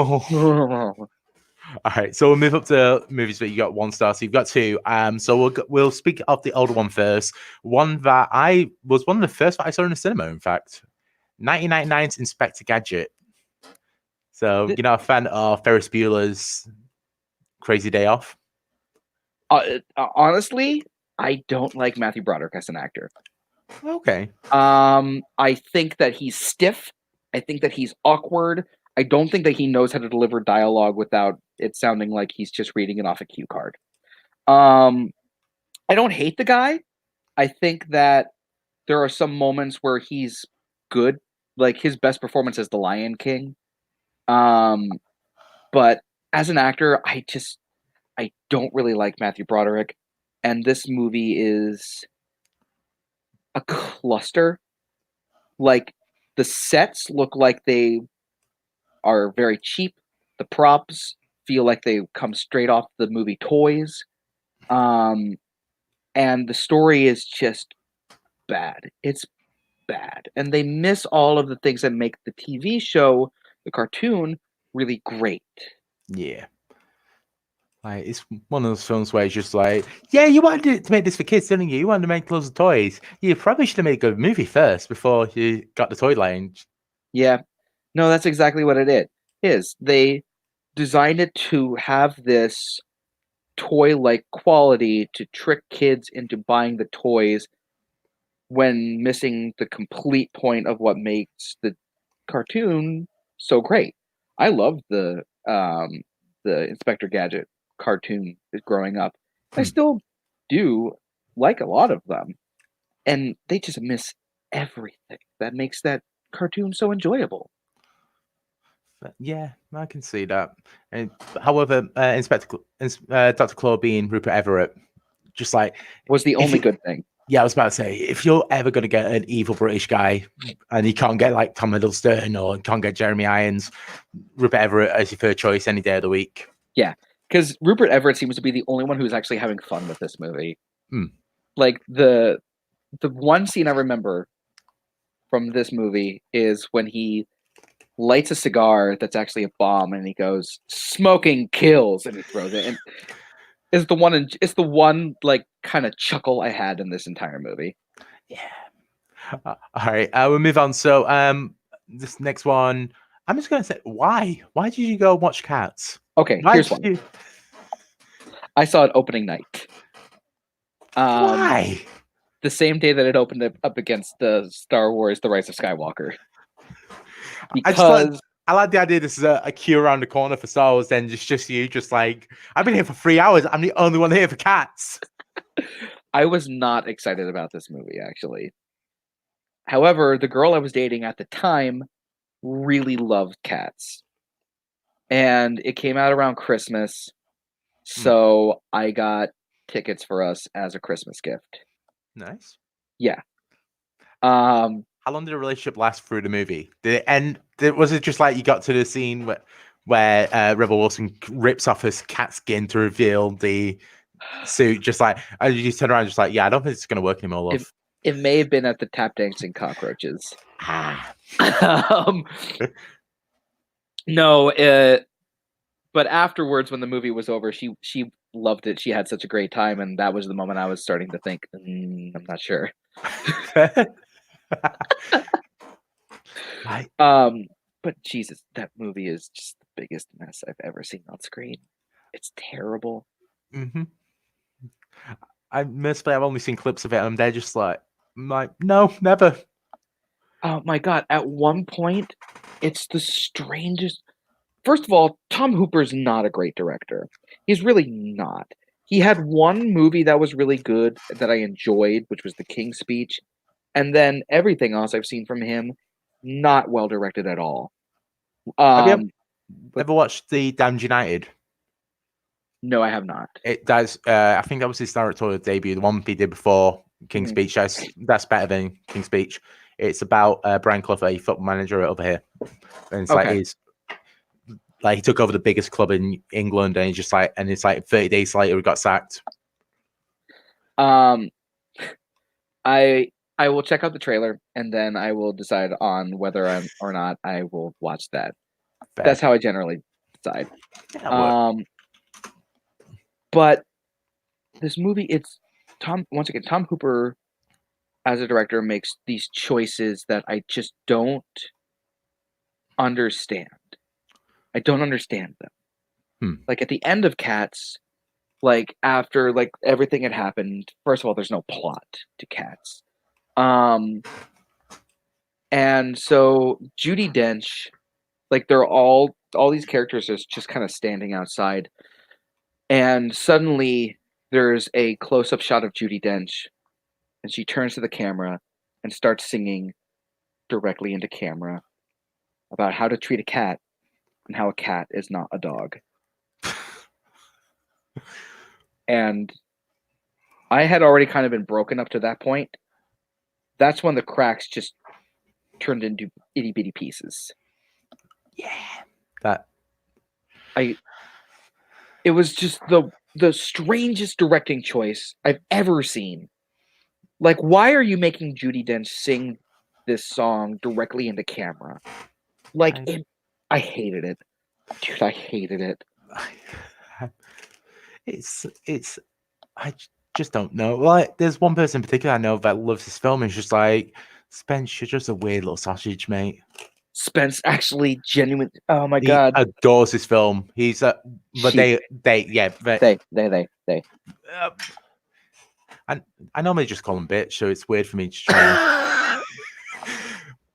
All right, so we'll move up to movies that you got 1 star. So you've got 2. So we'll speak of the older one first. One that I was one of the first that I saw in the cinema. In fact, 1999's Inspector Gadget. So you're not a fan of Ferris Bueller's Crazy Day Off? Honestly, I don't like Matthew Broderick as an actor. Okay. I think that he's stiff. I think that he's awkward. I don't think that he knows how to deliver dialogue without it sounding like he's just reading it off a cue card. Um, I don't hate the guy. I think that there are some moments where he's good. Like his best performance is The Lion King. Um, but as an actor, I don't really like Matthew Broderick, and this movie is a cluster. Like the sets look like they are very cheap. The props feel like they come straight off the movie Toys. Um, and the story is just bad. It's bad. And they miss all of the things that make the TV show, the cartoon, really great. Yeah. Like it's one of those films where it's just like, yeah, you wanted to make this for kids, didn't you? You wanted to make loads of toys. You probably should have made a movie first before you got the toy line. Yeah. No, that's exactly what it is. They designed it to have this toy-like quality to trick kids into buying the toys when missing the complete point of what makes the cartoon so great. I loved the Inspector Gadget cartoon growing up. I Hmm. still do like a lot of them, and they just miss everything that makes that cartoon so enjoyable. But yeah, I can see that. And however, Dr. Claw being Rupert Everett, just like Was the if only you, good thing. yeah, I was about to say, if you're ever going to get an evil British guy and you can't get like Tom Hiddleston or can't get Jeremy Irons, Rupert Everett as your third choice any day of the week. Yeah, because Rupert Everett seems to be the only one who's actually having fun with this movie. Hmm. Like the one scene I remember from this movie is when he lights a cigar that's actually a bomb, and he goes, "Smoking kills," and he throws it. And it's the one like kind of chuckle I had in this entire movie. Yeah. All right, we'll move on. So, this next one, I'm just gonna say, why? Why did you go watch Cats? Okay, Why here's did one. you? I saw it opening night. Why? The same day that it opened up against the Star Wars: The Rise of Skywalker. I just like Because I like the idea this is a queue around the corner for Star Wars. Then just you, just like I've been here for 3 hours. I'm the only one here for Cats. I was not excited about this movie, actually. However, the girl I was dating at the time really loved Cats. And it came out around Christmas. Hmm, So I got tickets for us as a Christmas gift. nice. Yeah. Um, How long did the relationship last through the movie? Did it end? Was it just like you got to the scene where Rebel Wilson rips off his cat skin to reveal the suit? Just like, and you just turn around, just like, yeah, I don't think it's gonna work anymore, it love. it may have been at the tap dancing cockroaches. Ah, um, no, but afterwards, when the movie was over, she loved it. She had such a great time, and that was the moment I was starting to think, I'm not sure. right. Um, but Jesus, that movie is just the biggest mess I've ever seen on screen. It's terrible. Mm-hmm. I've only seen clips of it, and they're just like, no, never. Oh my god! At one point, it's the strangest. First of all, Tom Hooper's not a great director. He's really not. He had one movie that was really good that I enjoyed, which was The King's Speech, and then everything else I've seen from him, not well directed at all. Have you But ever watched the Damned United? no, I have not. It does. I think that was his directorial debut, the one he did before King's Speech. That's better than King's Speech. It's about Brian Clough, a football manager over here, and it's like he took over the biggest club in England, and it's like 30 days later he got sacked. I will check out the trailer and then I will decide on whether or not I will watch that. Fair. That's how I generally decide. Yeah, but this movie, it's Tom Hooper as a director makes these choices that I just don't understand. I don't understand them. Like at the end of Cats, like after like everything had happened, first of all, there's no plot to Cats. And so Judi Dench, like they're all these characters are just kind of standing outside, and suddenly there's a close-up shot of Judi Dench, and she turns to the camera and starts singing directly into camera about how to treat a cat and how a cat is not a dog. And I had already kind of been broken up to that point. That's when the cracks just turned into itty bitty pieces. Yeah, it was just the strangest directing choice I've ever seen. Like, why are you making Judi Dench sing this song directly into camera? Like, I hated it, dude. I hated it. I just don't know. Like, there's one person in particular I know that loves this film. And it's just like, Spence, you're just a weird little sausage, mate. Spence actually genuine. Oh my god, he adores this film. He's but they. I normally just call them bitch, so it's weird for me to try.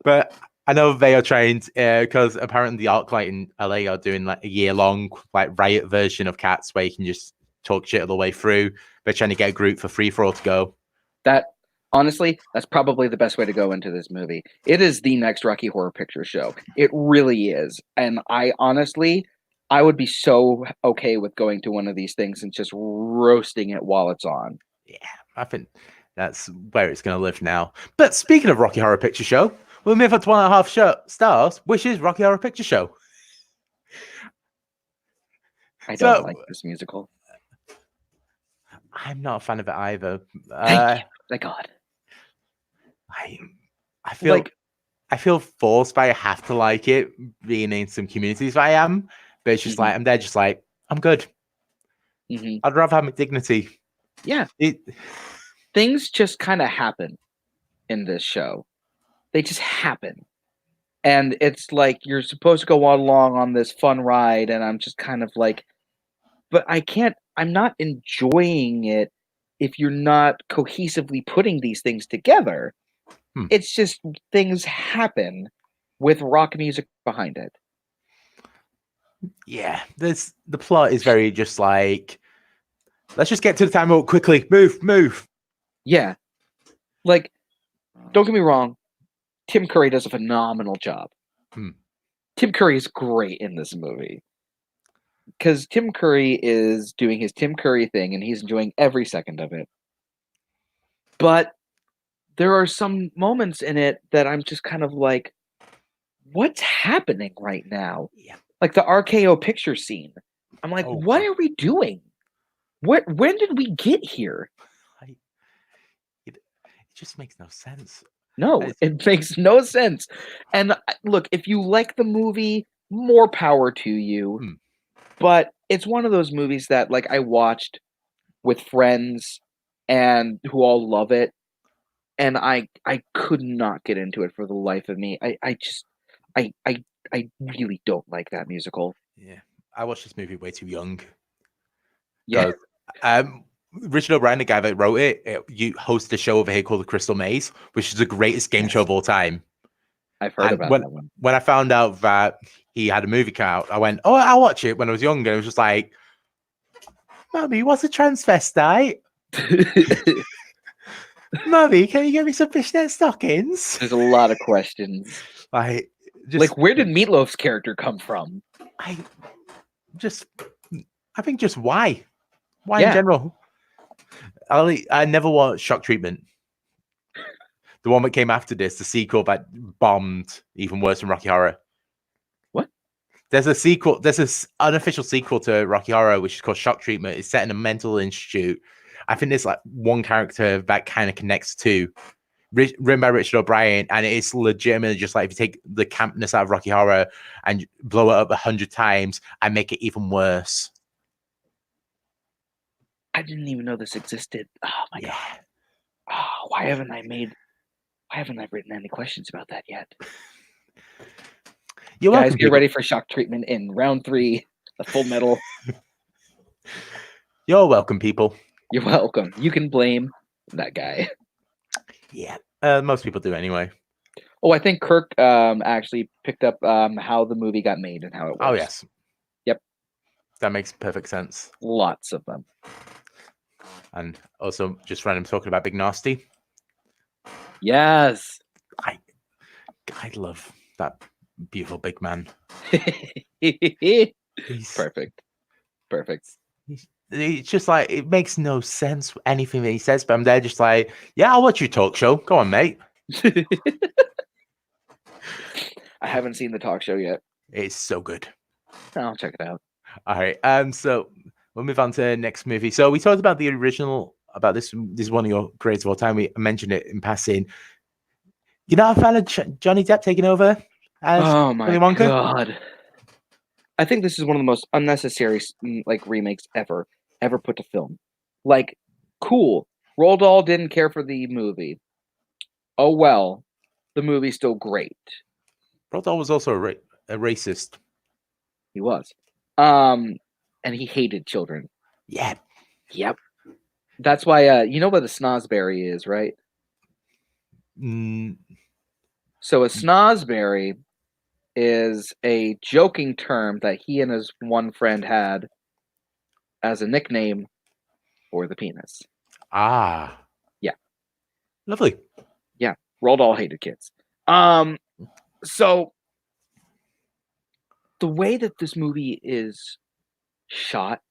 But I know they are trained because apparently the ArcLight in LA are doing like a year-long like riot version of Cats where you can just talk shit all the way through. They're trying to get a group for free for all to go. That honestly, that's probably the best way to go into this movie. It is the next Rocky Horror Picture Show. It really is. And I would be so okay with going to one of these things and just roasting it while it's on. Yeah, I think that's where it's going to live now. But speaking of Rocky Horror Picture Show, we'll move on to 1.5 stars, which is Rocky Horror Picture Show. I don't like this musical. I'm not a fan of it either. Thank God. I feel like I feel forced, but I have to like it, being in some communities I am. But it's just like I'm there, just like I'm good. I'd rather have my dignity. Yeah, things just kind of happen in this show. They just happen, and it's like you're supposed to go along on this fun ride, and I'm just kind of like, but I can't. I'm not enjoying it if you're not cohesively putting these things together. It's just things happen with rock music behind it. Yeah, the plot is very just like, let's just get to the timeout quickly. Move. Yeah, like, don't get me wrong, Tim Curry does a phenomenal job. Tim Curry is great in this movie because Tim Curry is doing his Tim Curry thing and he's enjoying every second of it. But there are some moments in it that I'm just kind of like, what's happening right now? Yeah. Like the RKO picture scene. I'm like, what are we doing? When did we get here? It just makes no sense. No, it makes no sense. And look, if you like the movie, more power to you. But it's one of those movies that like I watched with friends and who all love it. And I could not get into it for the life of me. I really don't like that musical. Yeah, I watched this movie way too young. Yeah, Richard O'Brien, the guy that wrote it, you hosted a show over here called The Crystal Maze, which is the greatest game show yes, of all time. I've heard And about that one. when I found out that he had a movie come out, I went, "Oh, I'll watch it." When I was young, and it was just like, "Mummy, what's a transvestite? Mummy, can you get me some fishnet stockings?" There's a lot of questions. Like, Like, where did Meatloaf's character come from? I think just why in Yeah. general. I never watched Shock Treatment. The one that came after this, the sequel that bombed even worse than Rocky Horror. What? There's a sequel. There's this unofficial sequel to Rocky Horror, which is called Shock Treatment. It's set in a mental institute. I think there's like one character that kind of connects to written by Richard O'Brien, and it's legitimately just like if you take the campness out of Rocky Horror and blow it up 100 times and make it even worse. I didn't even know this existed. Oh my Yeah. god. Oh, why haven't I written any questions about that yet? You're Guys, welcome, get ready for Shock Treatment in round 3, the Full Metal. You're welcome, people. You're welcome. You can blame that guy. Yeah. Most people do anyway. Oh, I think Kirk actually picked up how the movie got made and how it works. Oh, yes. Yep. That makes perfect sense. Lots of them. And also just random talking about Big Nasty. Yes. I love that beautiful big man. Perfect. It's just like, it makes no sense anything that he says, but I'm there just like, yeah, I'll watch your talk show. Go on, mate. I haven't seen the talk show yet. It's so good. I'll check it out. All right. So we'll move on to the next movie. So we talked about the original, about this. This is one of your greatest of all time. We mentioned it in passing. You're not a fan of Johnny Depp taking over as Oh my Willy Wonka? god. I think this is one of the most unnecessary remakes ever put to film. Like, cool. Roald Dahl didn't care for the movie. Oh well. The movie's still great. Roald Dahl was also a racist. He was. And he hated children. Yeah. Yep. That's why you know what a snozberry is, right? So a snozberry is a joking term that he and his one friend had as a nickname for the penis. Ah. Yeah. Lovely. Yeah. Roald Dahl hated kids. So the way that this movie is shot,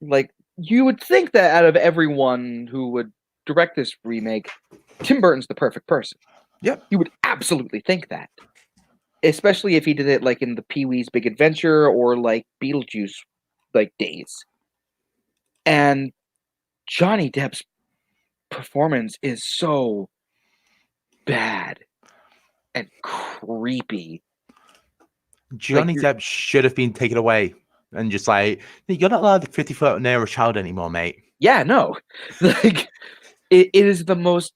like, you would think that out of everyone who would direct this remake, Tim Burton's the perfect person. Yep. You would absolutely think that. Especially if he did it like in the Pee-wee's Big Adventure or like Beetlejuice like days. And Johnny Depp's performance is so bad and creepy. Johnny Depp should have been taken away and just like, you're not allowed a 50-foot near a child anymore, mate. Yeah, no. Like, it is the most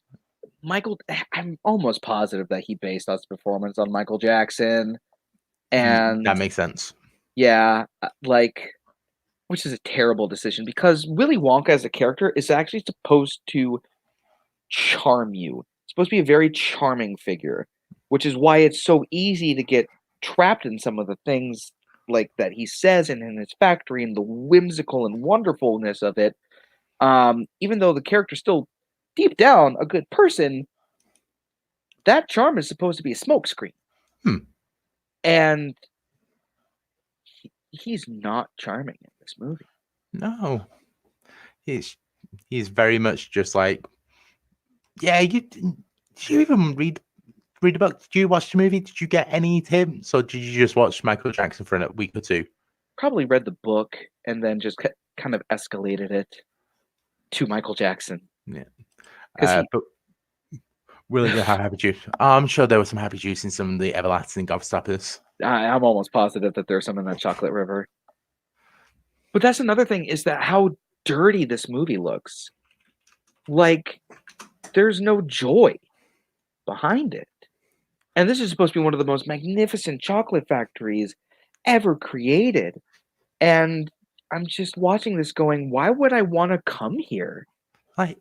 I'm almost positive that he based his performance on Michael Jackson. And that makes sense. Yeah, which is a terrible decision because Willy Wonka as a character is actually supposed to charm you. It's supposed to be a very charming figure, which is why it's so easy to get trapped in some of the things like that he says and in his factory and the whimsical and wonderfulness of it. Even though the character's still deep down a good person, that charm is supposed to be a smokescreen. And he's not charming in this movie. No. He's very much just like, yeah, did you even read the book? Did you watch the movie? Did you get any tips? Or did you just watch Michael Jackson for a week or two? Probably read the book and then just kind of escalated it to Michael Jackson. Yeah. But Willie, have happy juice. I'm sure there was some happy juice in some of the everlasting gobstoppers. I'm almost positive that there's some in that chocolate river. But that's another thing, is that how dirty this movie looks. Like, there's no joy behind it. And this is supposed to be one of the most magnificent chocolate factories ever created. And I'm just watching this going, why would I want to come here? Like,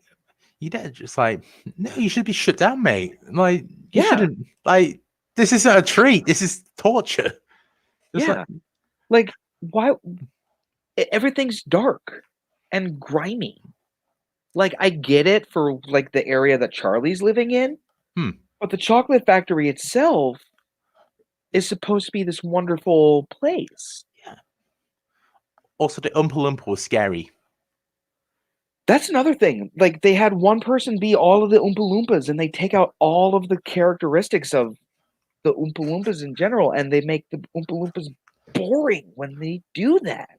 you did just like, no, you should be shut down, mate. Like, you Yeah. shouldn't. Like, this isn't a treat. This is torture. Just Yeah. Like, why? Everything's dark and grimy. Like, I get it for like the area that Charlie's living in, but the chocolate factory itself is supposed to be this wonderful place. Yeah. Also, the Oompa Loompa was scary. That's another thing. Like, they had one person be all of the Oompa Loompas, and they take out all of the characteristics of the Oompa Loompas in general, and they make the Oompa Loompas boring when they do that.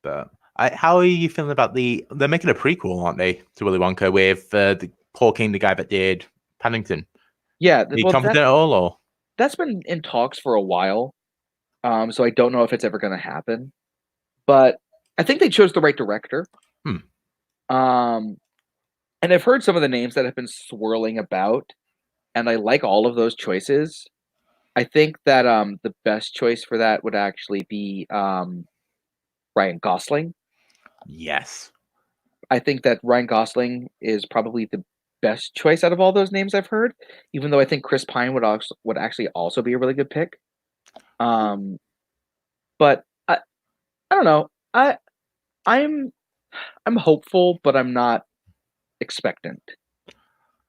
But how are you feeling about they're making a prequel, aren't they, to Willy Wonka with the Paul King, the guy that did Paddington? Yeah, Are you confident at all, or? That's been in talks for a while, so I don't know if it's ever going to happen. But I think they chose the right director. And I've heard some of the names that have been swirling about, and I like all of those choices. I think that the best choice for that would actually be Ryan Gosling. Yes. I think that Ryan Gosling is probably the best choice out of all those names I've heard, even though I think Chris Pine would actually also be a really good pick. But I don't know. I'm hopeful, but I'm not expectant.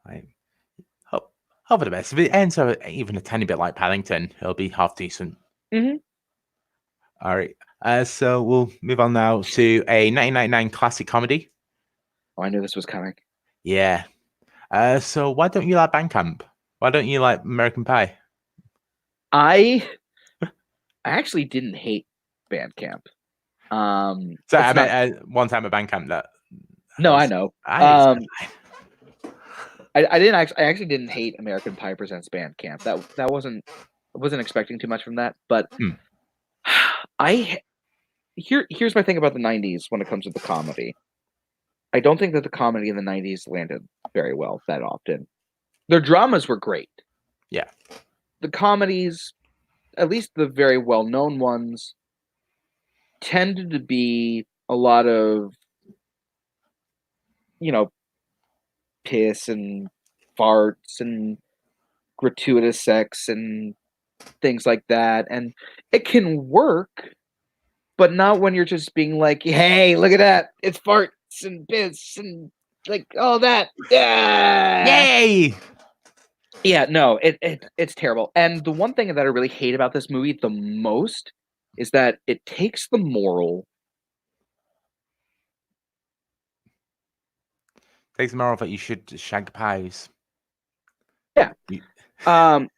I hope for the best. If it ends even a tiny bit like Paddington, it'll be half decent. Mm-hmm. All right. So we'll move on now to a 1999 classic comedy. Oh, I knew this was coming. Yeah. So why don't you like Bandcamp? Why don't you like American Pie? I actually didn't hate Bandcamp. So I meant one time at Bandcamp that. No, I know. I didn't actually. I actually didn't hate American Pie Presents Bandcamp. That wasn't. I wasn't expecting too much from that. But here's my thing about the '90s when it comes to the comedy. I don't think that the comedy in the '90s landed very well that often. Their dramas were great. Yeah. The comedies, at least the very well-known ones, tended to be a lot of, piss and farts and gratuitous sex and things like that. And it can work, but not when you're just being like, hey, look at that. It's farts and piss and like all that. Yay! Yeah, no, it's terrible. And the one thing that I really hate about this movie the most is that it takes the moral. Takes the moral that you should shag pies. Yeah. I'll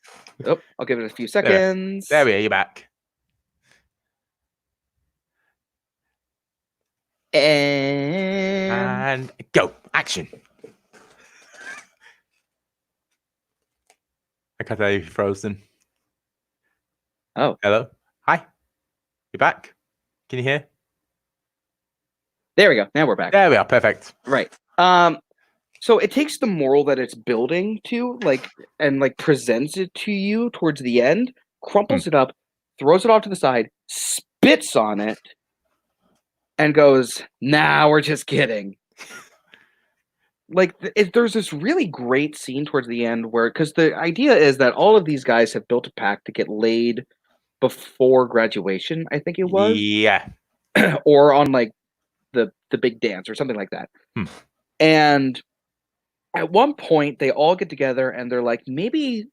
give it a few seconds. There we are. You're back. And go. Action. I can't tell you if you're frozen. Oh. Hello. Hi. You're back. Can you hear? There we go. Now we're back. There we are. Perfect. Right. So it takes the moral that it's building to, and presents it to you towards the end, crumples it up, throws it off to the side, spits on it, and goes, nah, we're just kidding. There's this really great scene towards the end because the idea is that all of these guys have built a pact to get laid before graduation, I think it was. Yeah. Or on the big dance or something like that. And at one point they all get together and they're like, maybe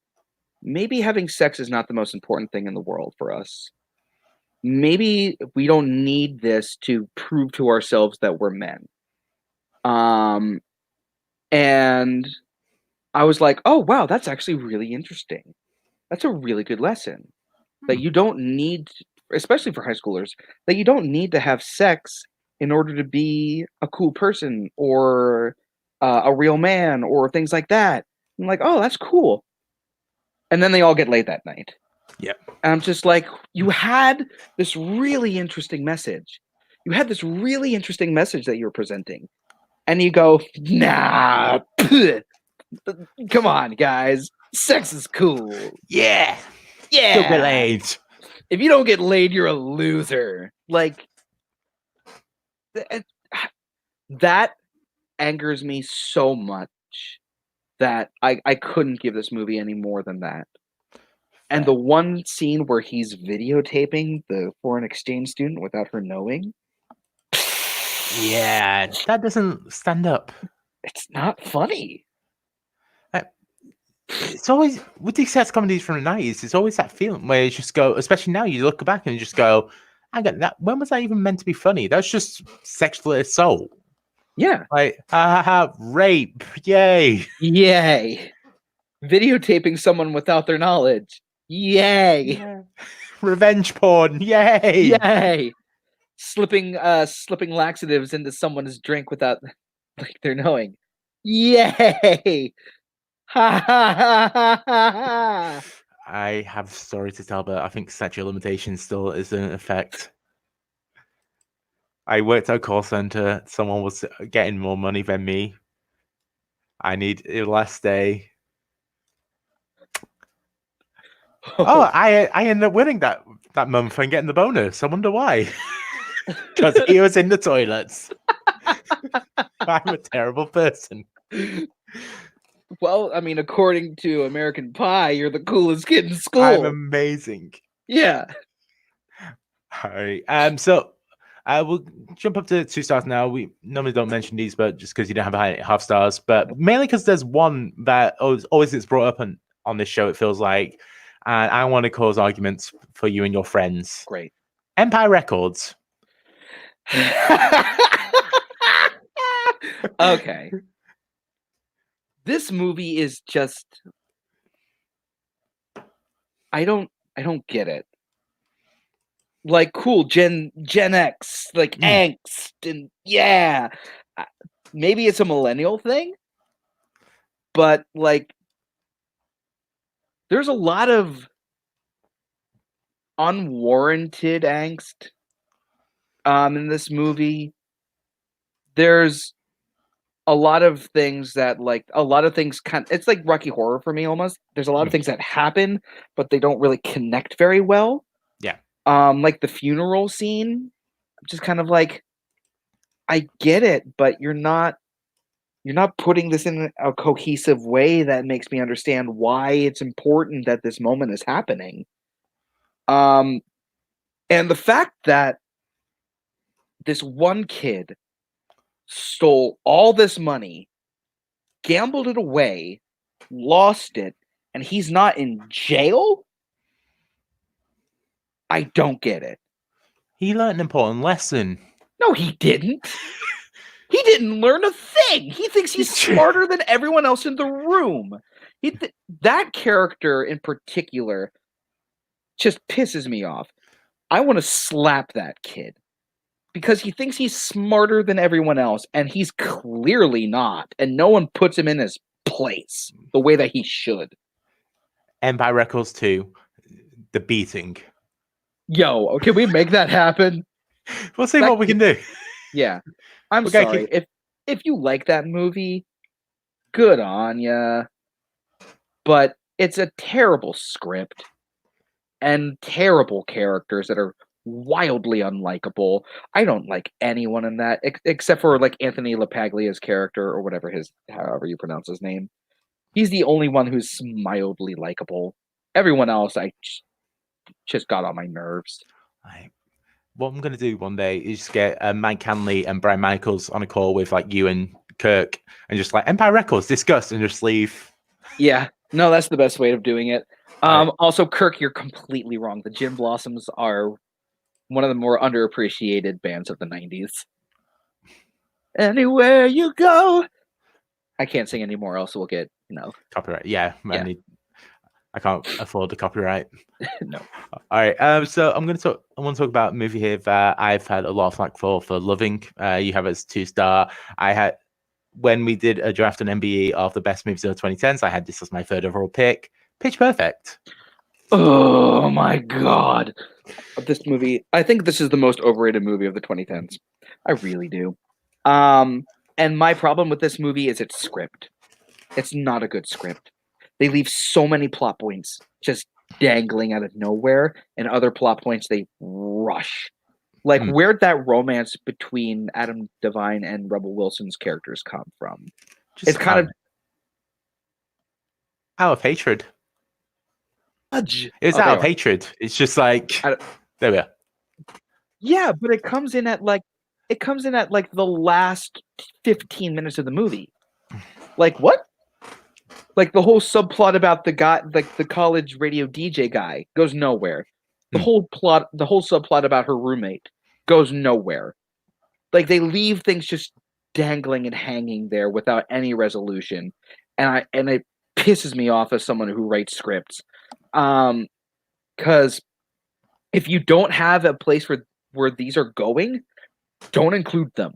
having sex is not the most important thing in the world for us. Maybe we don't need this to prove to ourselves that we're men. And I was like, oh wow, that's actually really interesting. That's a really good lesson. That you don't need, especially for high schoolers, that you don't need to have sex in order to be a cool person or a real man or things like that. I'm like, oh, that's cool. And then they all get laid that night. Yeah. And I'm just like, you had this really interesting message. You had this really interesting message that you were presenting. And you go, nah, come on, guys. Sex is cool. Yeah. Yeah. Don't get laid. If you don't get laid, you're a loser. Like, that angers me so much that I couldn't give this movie any more than that. And the one scene where he's videotaping the foreign exchange student without her knowing. Yeah, that doesn't stand up. It's not funny. It's always, with these sex comedies from the 90s, it's always that feeling where you just go, especially now, you look back and you just go, I get that. When was that even meant to be funny? That's just sexual assault. Yeah. Like, rape. Yay. Yay. Videotaping someone without their knowledge. Yay. Yeah. Revenge porn. Yay. Yay. Slipping laxatives into someone's drink without like their knowing. Yay. Ha ha ha ha ha. I have a story to tell, but I think statute of limitations still is in effect. I worked at a call center. Someone was getting more money than me. I need it last day. Oh, I ended up winning that month and getting the bonus. I wonder why. Because he was in the toilets. I'm a terrible person. Well, I mean, according to American Pie, you're the coolest kid in school. I'm amazing. Yeah. All right. So I will jump up to 2 stars now. We normally don't mention these, but just because you don't have half stars, but mainly because there's one that always gets brought up on this show, it feels like. And I want to cause arguments for you and your friends. Great. Empire Records. Okay. This movie is just I don't get it. Like, cool, Gen X, like angst, and yeah. Maybe it's a millennial thing, but like there's a lot of unwarranted angst in this movie. There's a lot of things that it's like Rocky Horror for me almost. There's a lot of things that happen, but they don't really connect very well. Yeah. Like the funeral scene, just kind of like, I get it, but you're not putting this in a cohesive way that makes me understand why it's important that this moment is happening. And the fact that this one kid stole all this money, gambled it away, lost it, and he's not in jail? I don't get it. He learned an important lesson. No, he didn't. He didn't learn a thing. He thinks he's smarter than everyone else in the room. That character in particular just pisses me off. I want to slap that kid because he thinks he's smarter than everyone else, and he's clearly not, and no one puts him in his place the way that he should. Empire Records 2, The Beating. Yo, can we make that happen? We'll see what we can do. Yeah. I'm sorry. If you like that movie, good on ya. But it's a terrible script and terrible characters that are wildly unlikable. I don't like anyone in that except for like Anthony LaPaglia's character or however you pronounce his name. He's the only one who's mildly likable. Everyone else, I just got on my nerves. What I'm going to do one day is get Mike Hanley and Brian Michaels on a call with like you and Kirk and just like Empire Records, discuss, and just leave. Yeah, no, that's the best way of doing it. Also, Kirk, you're completely wrong. The Gin Blossoms are one of the more underappreciated bands of the 90s. Anywhere you go. I can't sing anymore, else we'll get, copyright. Yeah. I can't afford the copyright. No. All right. So I want to talk about a movie here that I've had a lot of flack for loving. You have it as 2-star. When we did a draft on MBE of the best movies of the 2010s, I had this as my third overall pick. Pitch Perfect. Oh my God. This movie, I think this is the most overrated movie of the 2010s. I really do. And my problem with this movie is its script. It's not a good script. They leave so many plot points just dangling out of nowhere, and other plot points they rush. Like, where'd that romance between Adam Devine and Rebel Wilson's characters come from? Just It's kind of out of hatred. It's out of hatred. It's just like there we are. Yeah, but it comes in at like the last 15 minutes of the movie. Like, what? Like, the whole subplot about the guy, like the college radio DJ guy, goes nowhere. The whole subplot about her roommate goes nowhere. Like, they leave things just dangling and hanging there without any resolution, and it pisses me off as someone who writes scripts, because if you don't have a place where these are going, don't include them.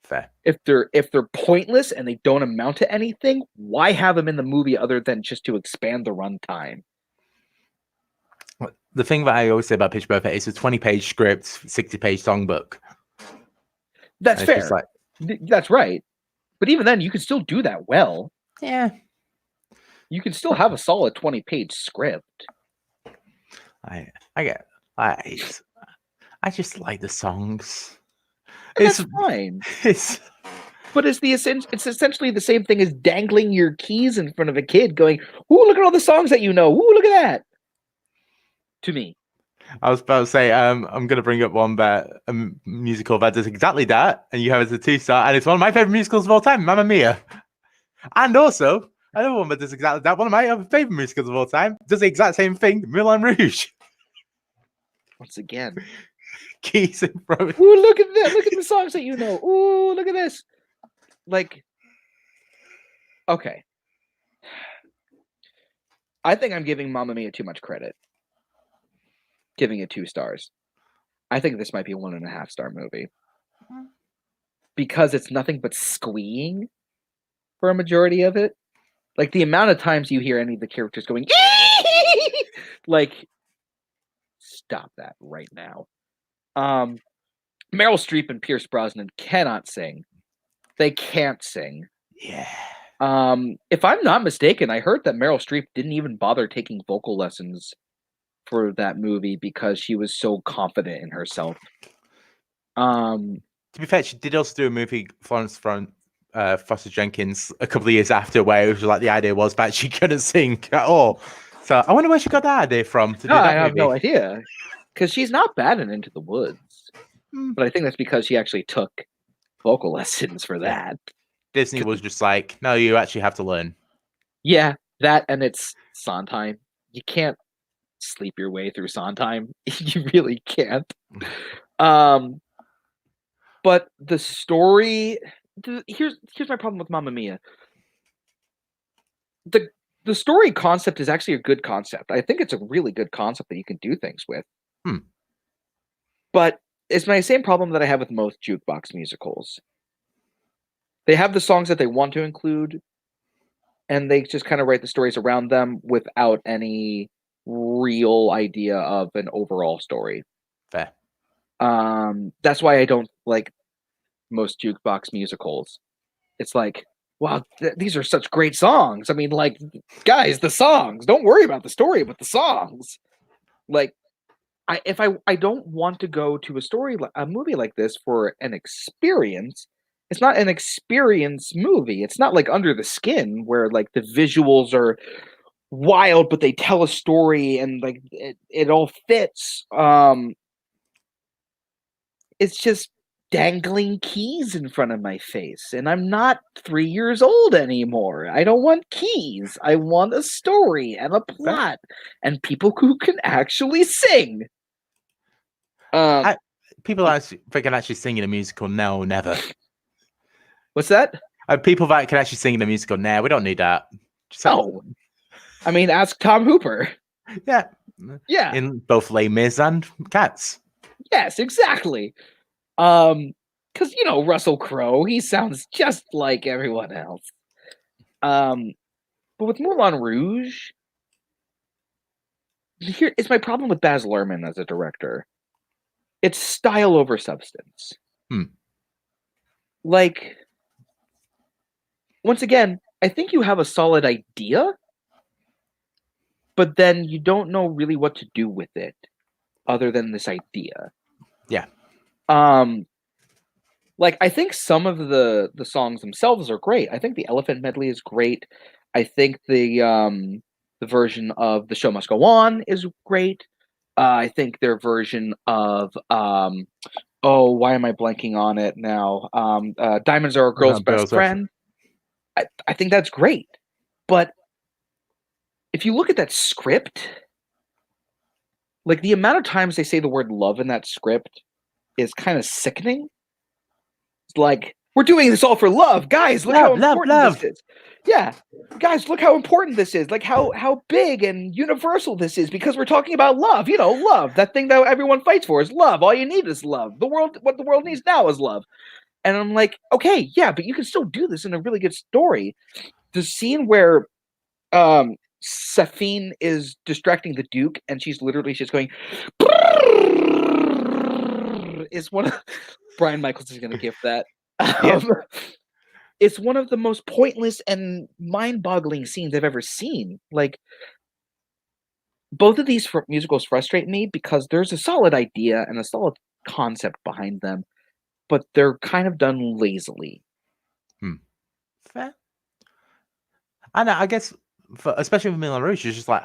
Fair. If they're pointless and they don't amount to anything, why have them in the movie other than just to expand the runtime? The thing that I always say about Pitch Perfect is a 20-page script, 60-page songbook. That's fair. That's right. But even then, you can still do that well. Yeah. You can still have a solid 20-page script. I just like the songs. That's fine. But it's essentially the same thing as dangling your keys in front of a kid going, "Ooh, look at all the songs that you know. Ooh, look at that." To me. I was about to say, I'm going to bring up one musical that does exactly that, and you have it as a 2-star, and it's one of my favorite musicals of all time, Mamma Mia. And also, another one that does exactly that, one of my other favorite musicals of all time, does the exact same thing, Moulin Rouge. Once again. Keys in front. Ooh, look at that. Look at the songs that you know. Ooh, look at this. Like, okay. I think I'm giving Mamma Mia too much credit. Giving it 2 stars. I think this might be a 1.5-star movie. Because it's nothing but squeeing for a majority of it. Like, the amount of times you hear any of the characters going, like, stop that right now. Meryl Streep and Pierce Brosnan cannot sing. They can't sing. Yeah. If I'm not mistaken, I heard that Meryl Streep didn't even bother taking vocal lessons for that movie because she was so confident in herself. To be fair, she did also do a movie, Florence Foster Jenkins, a couple of years after, where it was like the idea was that she couldn't sing at all. So I wonder where she got that idea from to do that I have movie. no idea. Because she's not bad in Into the Woods. But I think that's because she actually took vocal lessons for that. Disney was just like, no, you actually have to learn. Yeah, that, and it's Sondheim. You can't sleep your way through Sondheim. You really can't. But the story, here's my problem with Mamma Mia. The story concept is actually a good concept. I think it's a really good concept that you can do things with. But it's my same problem that I have with most jukebox musicals. They have the songs that they want to include, and they just kind of write the stories around them without any real idea of an overall story. Fair. That's why I don't like most jukebox musicals. It's like, wow, these are such great songs. I mean, like, guys, the songs. Don't worry about the story, but the songs. Like, I don't want to go to a movie like this for an experience. It's not an experience movie. It's not like Under the Skin, where like the visuals are wild, but they tell a story and like it all fits. It's just dangling keys in front of my face, and I'm not 3 years old anymore. I don't want keys. I want a story and a plot and people who can actually sing. People that can actually sing in a musical, no, never. What's that? People that can actually sing in a musical, nah, we don't need that. No. I mean, ask Tom Hooper. Yeah. Yeah. In both Les Mis and Cats. Yes, exactly. Because, Russell Crowe, he sounds just like everyone else. But with Moulin Rouge, here is my problem with Baz Luhrmann as a director. It's style over substance. Like, once again, I think you have a solid idea, but then you don't know really what to do with it other than this idea. Yeah. Like, I think some of the songs themselves are great. I think the Elephant Medley is great. I think the version of The Show Must Go On is great. I think their version of oh, why am I blanking on it now? Diamonds Are a Girl's Best Friend. I think that's great. But if you look at that script, like the amount of times they say the word love in that script is kind of sickening. It's like, we're doing this all for love. Guys, look how important this is. Yeah. Guys, look how important this is. Like how big and universal this is because we're talking about love. You know, love. That thing that everyone fights for is love. All you need is love. What the world needs now is love. And I'm like, okay, yeah, but you can still do this in a really good story. The scene where Safine is distracting the Duke and she's literally just going is one of Brian Michaels is gonna give that. It's one of the most pointless and mind-boggling scenes I've ever seen. Like, both of these musicals frustrate me because there's a solid idea and a solid concept behind them, but they're kind of done lazily. Fair. I guess, especially with Moulin Rouge, it's just like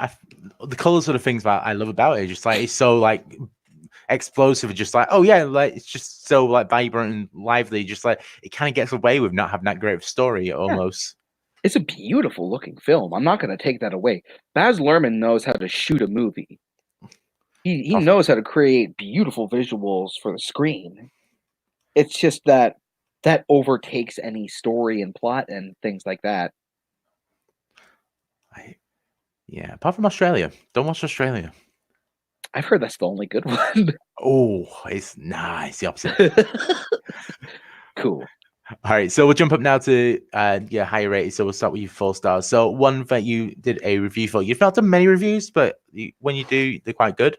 the colors are the things that I love about it. Just like it's so like explosive, just like oh yeah, like it's just so like vibrant and lively. Just like it kind of gets away with not having that great of a story almost. Yeah. It's a beautiful looking film. I'm not going to take that away. Baz Luhrmann knows how to shoot a movie. He knows how to create beautiful visuals for the screen. It's just that overtakes any story and plot and things like that. Yeah, apart from Australia. Don't watch Australia. I've heard that's the only good one. Oh, it's the opposite. Cool. All right, so we'll jump up now to higher rated. So we'll start with you 4 stars. So one that you did a review for. You've not done many reviews, but when you do, they're quite good.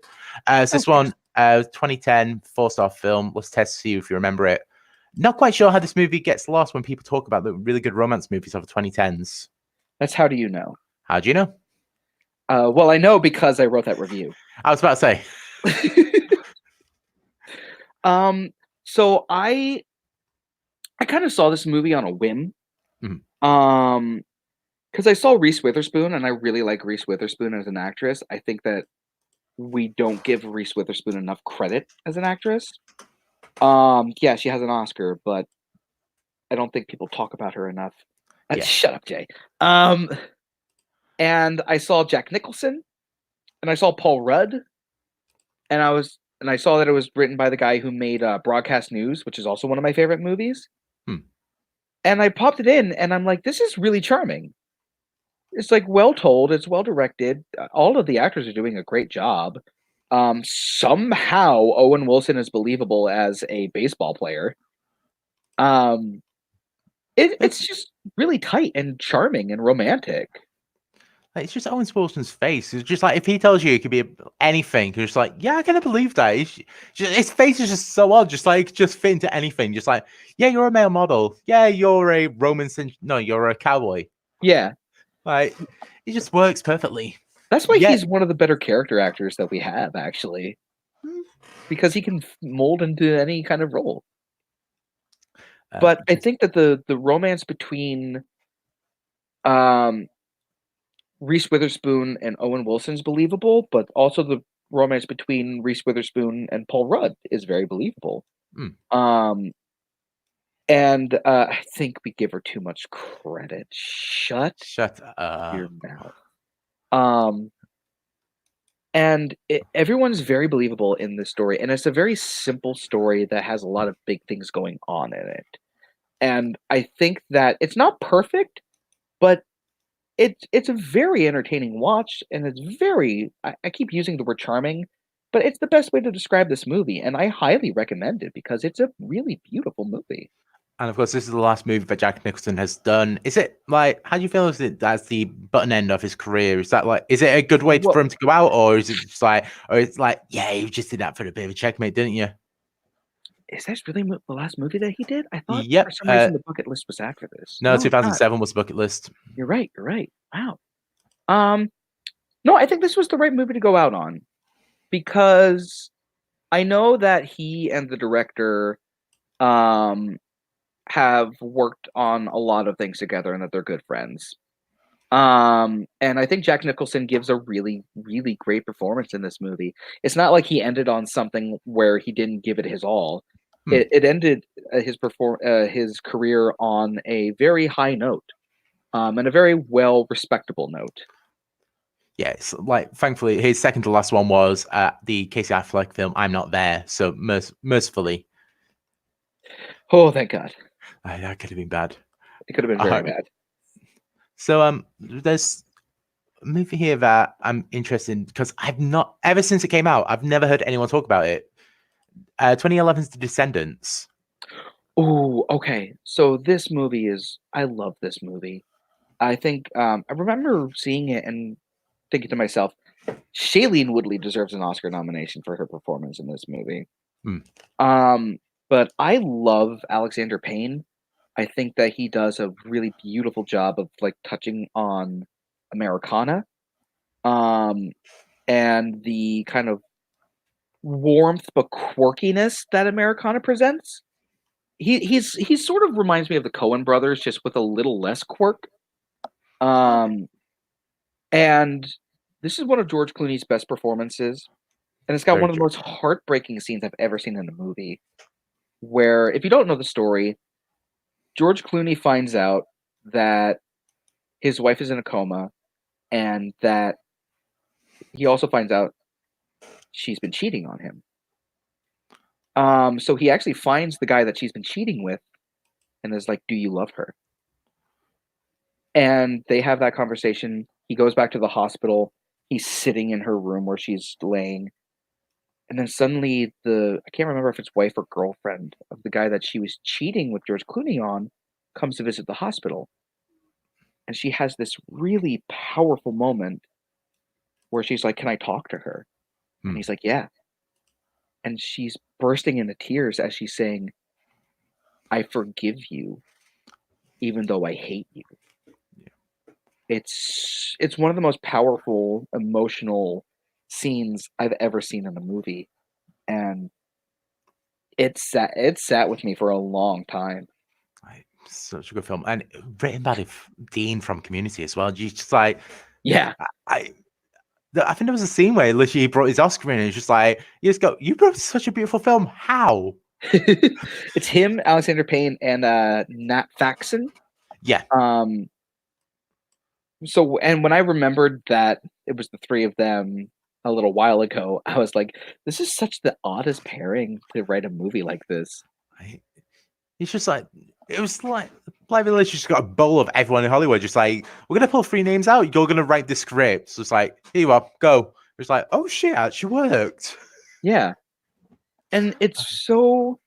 So this one, 2010 4-star film. Let's test to see if you remember it. Not quite sure how this movie gets lost when people talk about the really good romance movies of the 2010s. That's how do you know? How do you know? Well, I know because I wrote that review. I was about to say. So I kind of saw this movie on a whim. Because I saw Reese Witherspoon, and I really like Reese Witherspoon as an actress. I think that we don't give Reese Witherspoon enough credit as an actress. Yeah, she has an Oscar, but I don't think people talk about her enough. Yeah. Shut up, Jay. And I saw Jack Nicholson, and I saw Paul Rudd, and I saw that it was written by the guy who made Broadcast News, which is also one of my favorite movies. And I popped it in, and I'm like, this is really charming. It's like well told, it's well directed. All of the actors are doing a great job. Somehow Owen Wilson is believable as a baseball player. It's just really tight and charming and romantic. It's just Owen Wilson's face. It's just like if he tells you it could be anything, you're just like, yeah, I kind of believe that. His face is just so odd, just fit into anything. Just like, yeah, you're a male model. Yeah, you're a you're a cowboy. Yeah, like it just works perfectly. That's why he's one of the better character actors that we have, actually, because he can mold into any kind of role. But I think that the romance between Reese Witherspoon and Owen Wilson's believable, but also the romance between Reese Witherspoon and Paul Rudd is very believable. And I think we give her too much credit. Shut your mouth. And everyone's very believable in this story, and it's a very simple story that has a lot of big things going on in it. And I think that it's not perfect, but it's a very entertaining watch, and it's very, I keep using the word charming, but it's the best way to describe this movie, and I highly recommend it because it's a really beautiful movie. And of course, this is the last movie that Jack Nicholson has done. Is it like, how do you feel as the button end of his career? Is that like, is it a good way for him to go out, or is it just like, yeah, you just did that for a bit of a checkmate, didn't you? Is that really the last movie that he did? I thought for some reason the bucket list was after this. No, 2007 was the bucket list. You're right. Wow. No, I think this was the right movie to go out on because I know that he and the director um, have worked on a lot of things together and that they're good friends. And I think Jack Nicholson gives a really, really great performance in this movie. It's not like he ended on something where he didn't give it his all. It ended his career on a very high note, and a very well respectable note. Yeah, it's like thankfully his second to last one was the Casey Affleck film "I'm Not There," so mercifully, Oh, thank God! that could have been bad. It could have been very bad. So there's a movie here that I'm interested in because I've not ever since it came out, I've never heard anyone talk about it. 2011's The Descendants. Oh, okay. So this movie I love this movie. I think I remember seeing it and thinking to myself, Shailene Woodley deserves an Oscar nomination for her performance in this movie. Hmm. But I love Alexander Payne. I think that he does a really beautiful job of like touching on Americana, and the kind of warmth but quirkiness that Americana presents. He sort of reminds me of the Coen brothers, just with a little less quirk. Um, and this is one of George Clooney's best performances, and it's got Very one of the true. most heartbreaking scenes I've ever seen in a movie. Where, if you don't know the story, George Clooney finds out that his wife is in a coma, and that he also finds out she's been cheating on him. So he actually finds the guy that she's been cheating with, and is like, "Do you love her?" And they have that conversation. He goes back to the hospital. He's sitting in her room where she's laying. And then suddenly I can't remember if it's wife or girlfriend of the guy that she was cheating with George Clooney on comes to visit the hospital. And she has this really powerful moment where she's like, "Can I talk to her?" And Hmm. he's like, "Yeah." And she's bursting into tears as she's saying, "I forgive you, even though I hate you." It's one of the most powerful, emotional scenes I've ever seen in a movie, and it sat with me for a long time. Such a good film, and written by Dean from Community as well. You just like Yeah. I. I think there was a scene where literally he brought his Oscar in, and it's just like you just go, "You brought such a beautiful film. How?" It's him, Alexander Payne, and Nat Faxon. Yeah, Um, and when I remembered that it was the three of them a little while ago, I was like, this is such the oddest pairing to write a movie like this. it's just like it was like Village just got a bowl of everyone in Hollywood. Just like we're gonna pull three names out. You're gonna write the script. So it's like here you are, go. It's like oh shit, it actually worked. Yeah. And it's so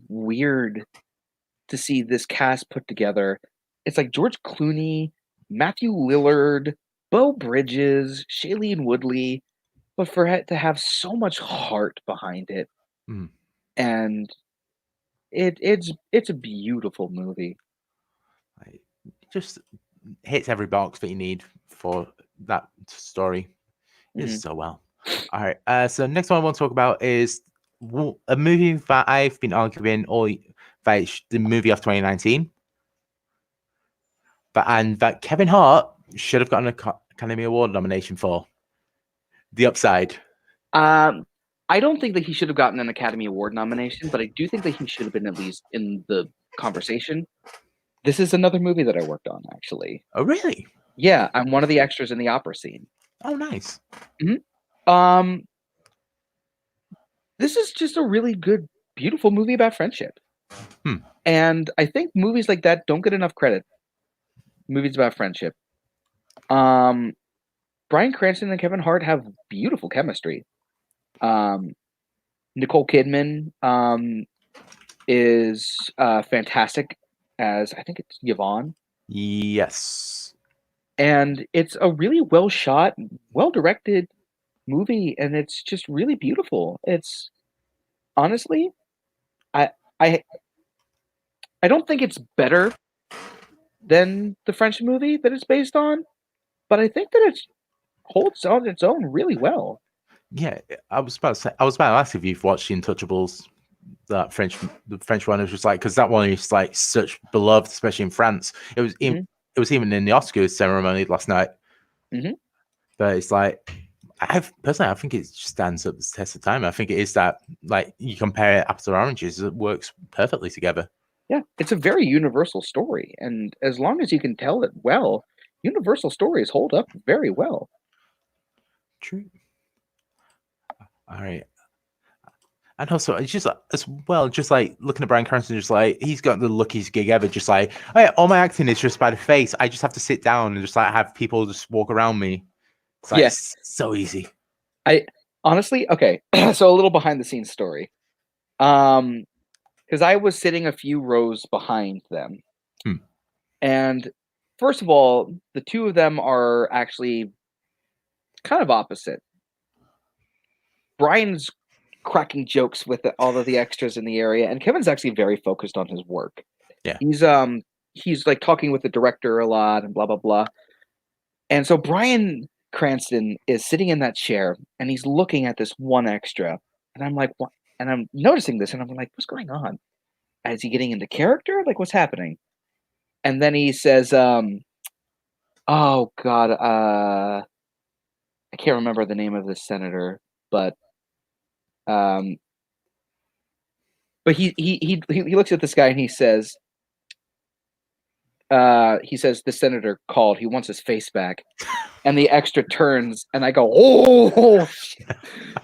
weird to see this cast put together. It's like George Clooney, Matthew Lillard, Beau Bridges, Shailene Woodley, but for it to have so much heart behind it, Mm. and it's a beautiful movie. Like, it just hits every box that you need for that story. It's Mhm. so well. All right. So next one I want to talk about is a movie that I've been arguing that it's the movie of 2019, and that Kevin Hart should have gotten an Academy Award nomination for The Upside. Um, I don't think that he should have gotten an Academy Award nomination, but I do think that he should have been at least in the conversation. This is another movie that I worked on, actually. Oh, really? Yeah, I'm one of the extras in the opera scene. Oh, nice. Mhm. Um, this is just a really good, beautiful movie about friendship. Hmm. And I think movies like that don't get enough credit. Movies about friendship. Um, Bryan Cranston and Kevin Hart have beautiful chemistry. Um, Nicole Kidman is fantastic as I think it's Yvonne, Yes. and it's a really well shot, well directed movie, and it's just really beautiful. It's honestly, I I I don't think it's better than the French movie that it's based on, but I think that it's holds on its own really well. Yeah, I was about to ask if you've watched The Untouchables, the French one. It was just like, because that one is like such beloved, especially in France. Mhm. It was even in the Oscars ceremony last night. Mhm. But it's like, I think it stands up the test of time. I think it is that, like, you compare apples to oranges, it works perfectly together. Yeah, it's a very universal story, and as long as you can tell it well, universal stories hold up very well. True. All right. And also, it's just as well, just like looking at Bryan Cranston, just like he's got the luckiest gig ever. Just like, oh yeah, all my acting is just by the face. I just have to sit down and just like have people just walk around me. It's like Yeah, it's so easy. I honestly, okay, so a little behind the scenes story. Um, because I was sitting a few rows behind them, Hmm. and first of all, the two of them are actually kind of opposite. Brian's cracking jokes with all of the extras in the area, and Kevin's actually very focused on his work. Yeah. He's like talking with the director a lot and blah blah blah. And so Brian Cranston is sitting in that chair and he's looking at this one extra. And I'm like, what? And I'm noticing this and I'm like, what's going on? Is he getting into character? Like, what's happening? And then he says, oh God, I can't remember the name of this senator, but um he looks at this guy and he says the senator called, he wants his face back. And the extra turns and I go, oh,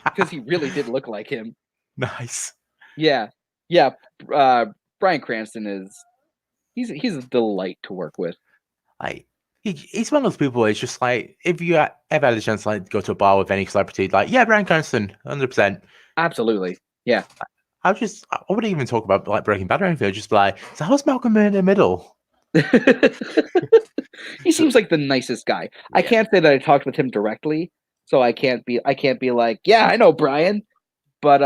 because he really did look like him. Nice. Yeah. Yeah. Uh, Bryan Cranston he's a delight to work with. Like he's one of those people where it's just like, if you ever had a chance to like go to a bar with any celebrity, like, yeah, Bryan Cranston, 100%. Absolutely. Yeah. I wouldn't even talk about like Breaking Bad or anything. I'd just be like, so how's Malcolm in the Middle? He So, seems like the nicest guy. I yeah. can't say that I talked with him directly, so I can't be like, yeah, I know Brian. But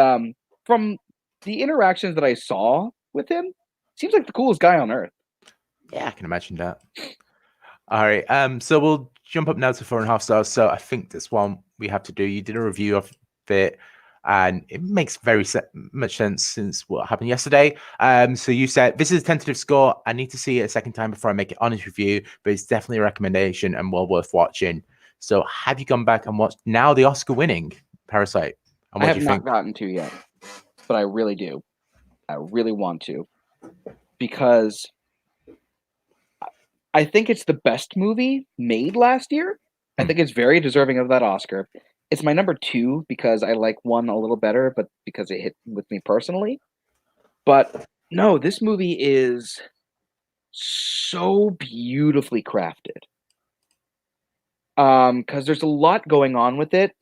from the interactions that I saw with him, seems like the coolest guy on earth. Yeah, I can imagine that. All right. So we'll jump up now to 4.5 stars. So I think this one we have to do. You did a review of it, and it makes much sense since what happened yesterday. So you said this is a tentative score. I need to see it a second time before I make an honest review, but it's definitely a recommendation and well worth watching. So have you gone back and watched now the Oscar-winning Parasite? And I what do have you not think? gotten to yet, but I really do. I really want to because I think it's the best movie made last year. I Hmm. think it's very deserving of that Oscar. It's my number two because I like one a little better, but because it hit with me personally. But no, this movie is so beautifully crafted. Because there's a lot going on with it,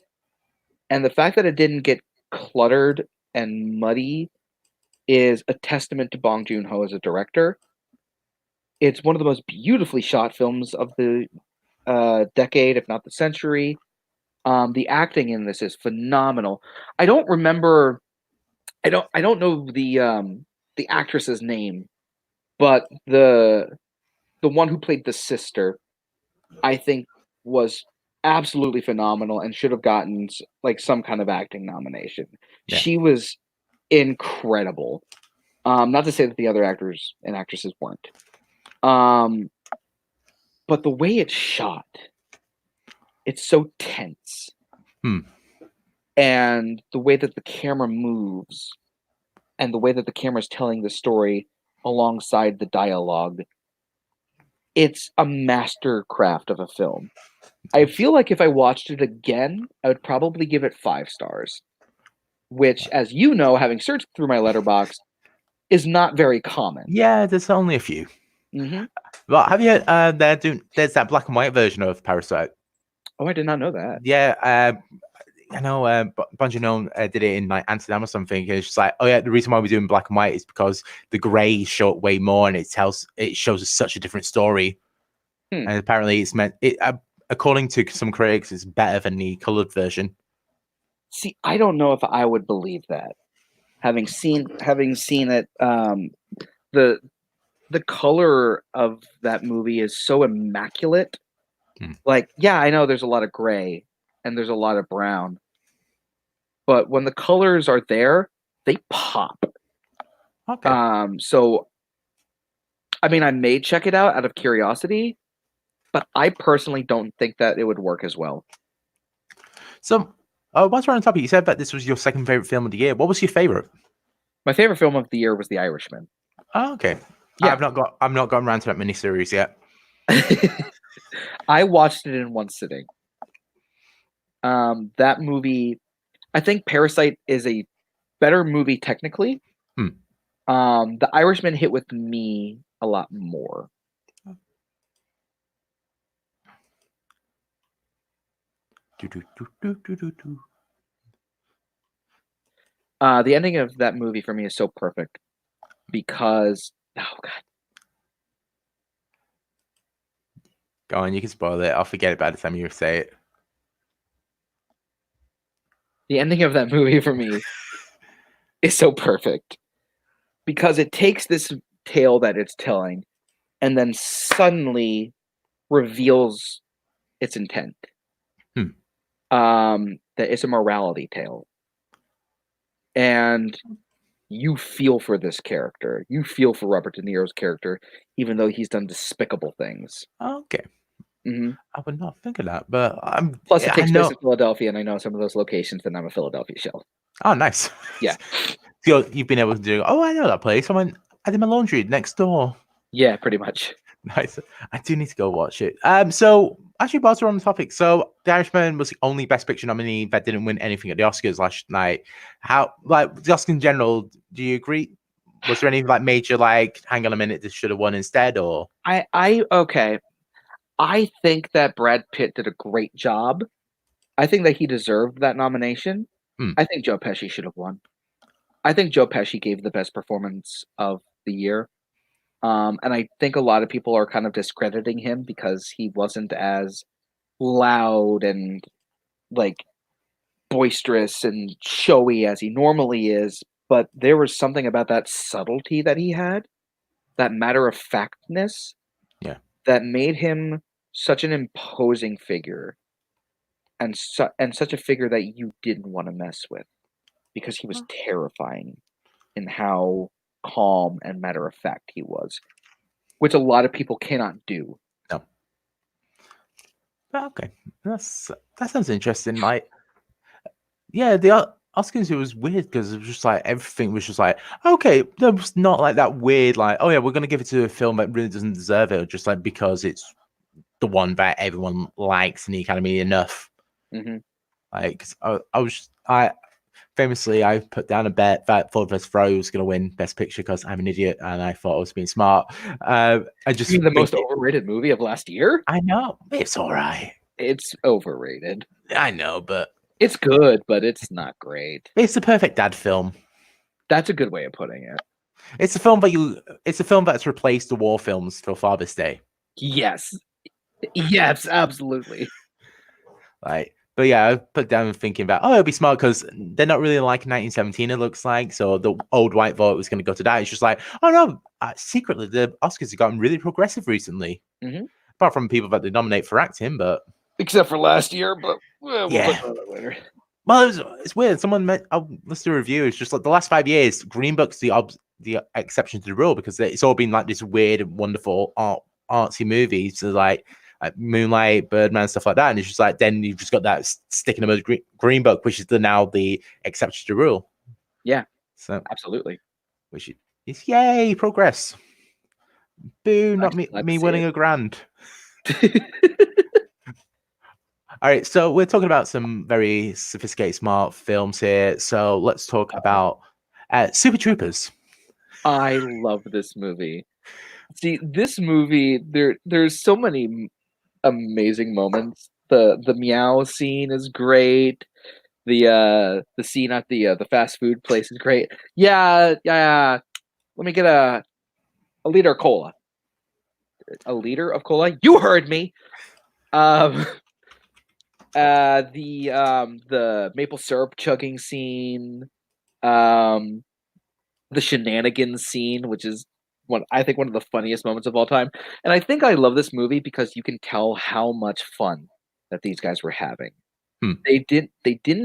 and the fact that it didn't get cluttered and muddy is a testament to Bong Joon-ho as a director. It's one of the most beautifully shot films of the decade, if not the century. The acting in this is phenomenal. I don't remember. I don't know the actress's name, but the one who played the sister, I think, was absolutely phenomenal and should have gotten like some kind of acting nomination. Yeah. She was incredible. Not to say that the other actors and actresses weren't. Um, but the way it's shot, it's so tense. Hmm. And the way that the camera moves and the way that the camera is telling the story alongside the dialogue, it's a master craft of a film. I feel like if I watched it again, I would probably give it 5 stars, which, as you know, having searched through my letterbox, is not very common. Yeah, there's only a few. Hmm. Well, have you there's that black and white version of Parasite? Oh, I did not know that. Yeah, I know Bungie did it in like Amsterdam or something. And it's just like, oh yeah, the reason why we're doing black and white is because the grey show up way more, and it shows us such a different story. Hmm. And apparently, it's meant it. According to some critics, it's better than the coloured version. See, I don't know if I would believe that. Having seen it, the the color of that movie is so immaculate Like, yeah, I know there's a lot of gray and there's a lot of brown, but when the colors are there, they pop. Okay. So I mean, I may check it out of curiosity, but I personally don't think that it would work as well. So, whilst we're on topic, you said that this was your second favorite film of the year. What was your favorite? My favorite film of the year was The Irishman. Oh, okay. Yeah. I've not gone around to that miniseries yet. I watched it in one sitting. That movie, I think Parasite is a better movie technically. The Irishman hit with me a lot more. The ending of that movie for me is so perfect because, oh god, Go on, you can spoil it. I'll forget it by the time you say it. the ending of that movie for me is so perfect because it takes this tale that it's telling and then suddenly reveals its intent. That it's a morality tale. And you feel for this character. You feel for Robert De Niro's character, even though he's done despicable things. Okay. Mm-hmm. I would not think of that, but Plus, it takes place in Philadelphia, and I know some of those locations, and I'm a Philadelphia shell. Oh, nice. Yeah. So you've been able to do, I know that place. I did my laundry next door. Yeah, pretty much. Nice. I do need to go watch it. So actually, whilst we're on the topic, so The Irishman was the only Best Picture nominee that didn't win anything at the Oscars last night. How, like, the Oscars in general, do you agree? Was there any like major like, hang on a minute, this should have won instead, or? Okay. I think that Brad Pitt did a great job. I think that he deserved that nomination. I think Joe Pesci should have won. I think Joe Pesci gave the best performance of the year. And I think a lot of people are kind of discrediting him because he wasn't as loud and like boisterous and showy as he normally is. But there was something about that subtlety that he had, that matter of factness, Yeah. that made him such an imposing figure and such a figure that you didn't want to mess with because he was terrifying in how calm and matter of fact he was, which a lot of people cannot do. No. Okay, that sounds interesting. Like, yeah, the Oscars, it was weird because it was just like everything was just like, okay, there was not like that weird, like, oh yeah, we're gonna give it to a film that really doesn't deserve it, or just like because it's the one that everyone likes in the Academy enough. Mm-hmm. Like, I famously I put down a bet that Ford vs. Ferrari was gonna win Best Picture because I'm an idiot and I thought I was being smart. I just You mean the most overrated movie of last year? I know it's all right. It's overrated. I know, but it's good, but it's not great. It's the perfect dad film. That's a good way of putting it. It's a film it's a film that's replaced the war films for Father's Day. Yes, absolutely. Like, but yeah, I put down thinking about, it'll be smart because they're not really like 1917. It looks like so the old white vote was going to go to that. It's just like, oh no, secretly the Oscars have gotten really progressive recently. Mm-hmm. Apart from people that they nominate for acting, but except for last year. But we'll yeah. talk about that later. Well, it's weird. Someone I'll listen to a review. It's just like the last 5 years, Green Book's the exception to the rule because it's all been like this weird and wonderful artsy movies, so like Moonlight, Birdman, stuff like that. And it's just like then you've just got that stick in the Green Book, which is now the exception to the rule. Yeah, so absolutely. Which is yay progress. Boo! Not me winning a grand. All right, so we're talking about some very sophisticated, smart films here. So let's talk about Super Troopers. I love this movie. See, this movie, there's so many amazing moments. The meow scene is great. The scene at the fast food place is great. Yeah. Let me get a liter of cola. A liter of cola? You heard me. The maple syrup chugging scene, the shenanigans scene, which is I think one of the funniest moments of all time. And I think I love this movie because you can tell how much fun that these guys were having. Hmm. They didn't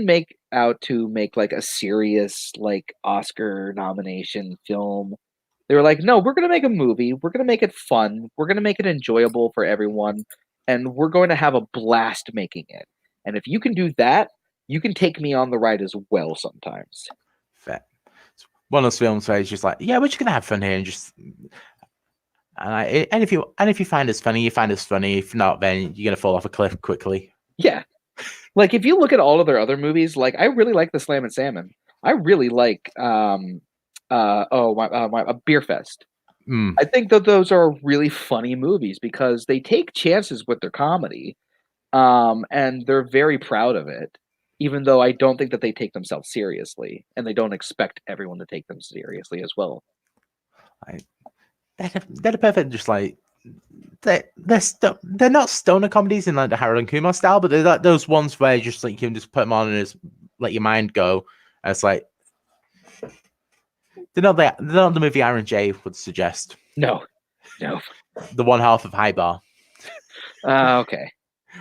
make out to make like a serious like Oscar nomination film. They were like, no, we're gonna make a movie. We're gonna make it fun. We're gonna make it enjoyable for everyone, and we're going to have a blast making it. And if you can do that, you can take me on the ride as well sometimes. Fair. It's one of those films where it's just like, yeah, we're just gonna have fun here and just. And if you find us funny, you find us funny. If not, then you're gonna fall off a cliff quickly. Yeah. Like if you look at all of their other movies, like I really like the Slam and Salmon. I really like Beer Fest. Mm. I think that those are really funny movies because they take chances with their comedy, and they're very proud of it. Even though I don't think that they take themselves seriously, and they don't expect everyone to take them seriously as well. They're the perfect, just like they're not stoner comedies in like the Harold and Kumar style, but they're like those ones where you just like you can just put them on and just let your mind go. And it's like they're not the movie Aaron J would suggest. No. The one half of High Bar. Okay.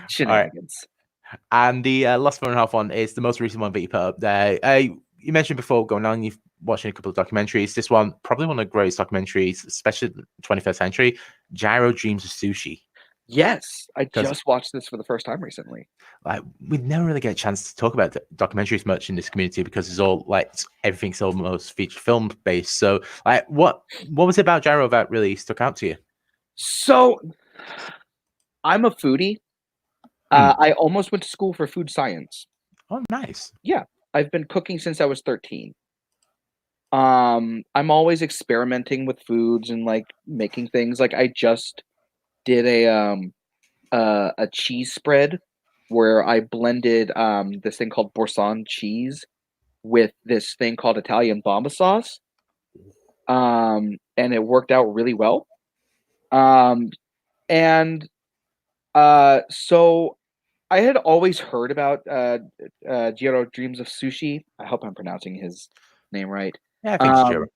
Shenanigans. Right. And the last 1.5 one is the most recent one that you put up there. You mentioned before going on, you've watching a couple of documentaries. This one, probably one of the greatest documentaries, especially the 21st century, Gyro Dreams of Sushi. Yes, I just watched this for the first time recently. Like we never really get a chance to talk about documentaries much in this community because it's all like everything's almost feature film based. So, like, what was it about Gyro that really stuck out to you? So, I'm a foodie. I almost went to school for food science. Oh, nice. Yeah, I've been cooking since I was 13. I'm always experimenting with foods and like making things. Like I just did a cheese spread where I blended this thing called Boursin cheese with this thing called Italian Bomba sauce. And it worked out really well. And so I had always heard about Jiro Dreams of Sushi. I hope I'm pronouncing his name right. Yeah, I think it's Gyro.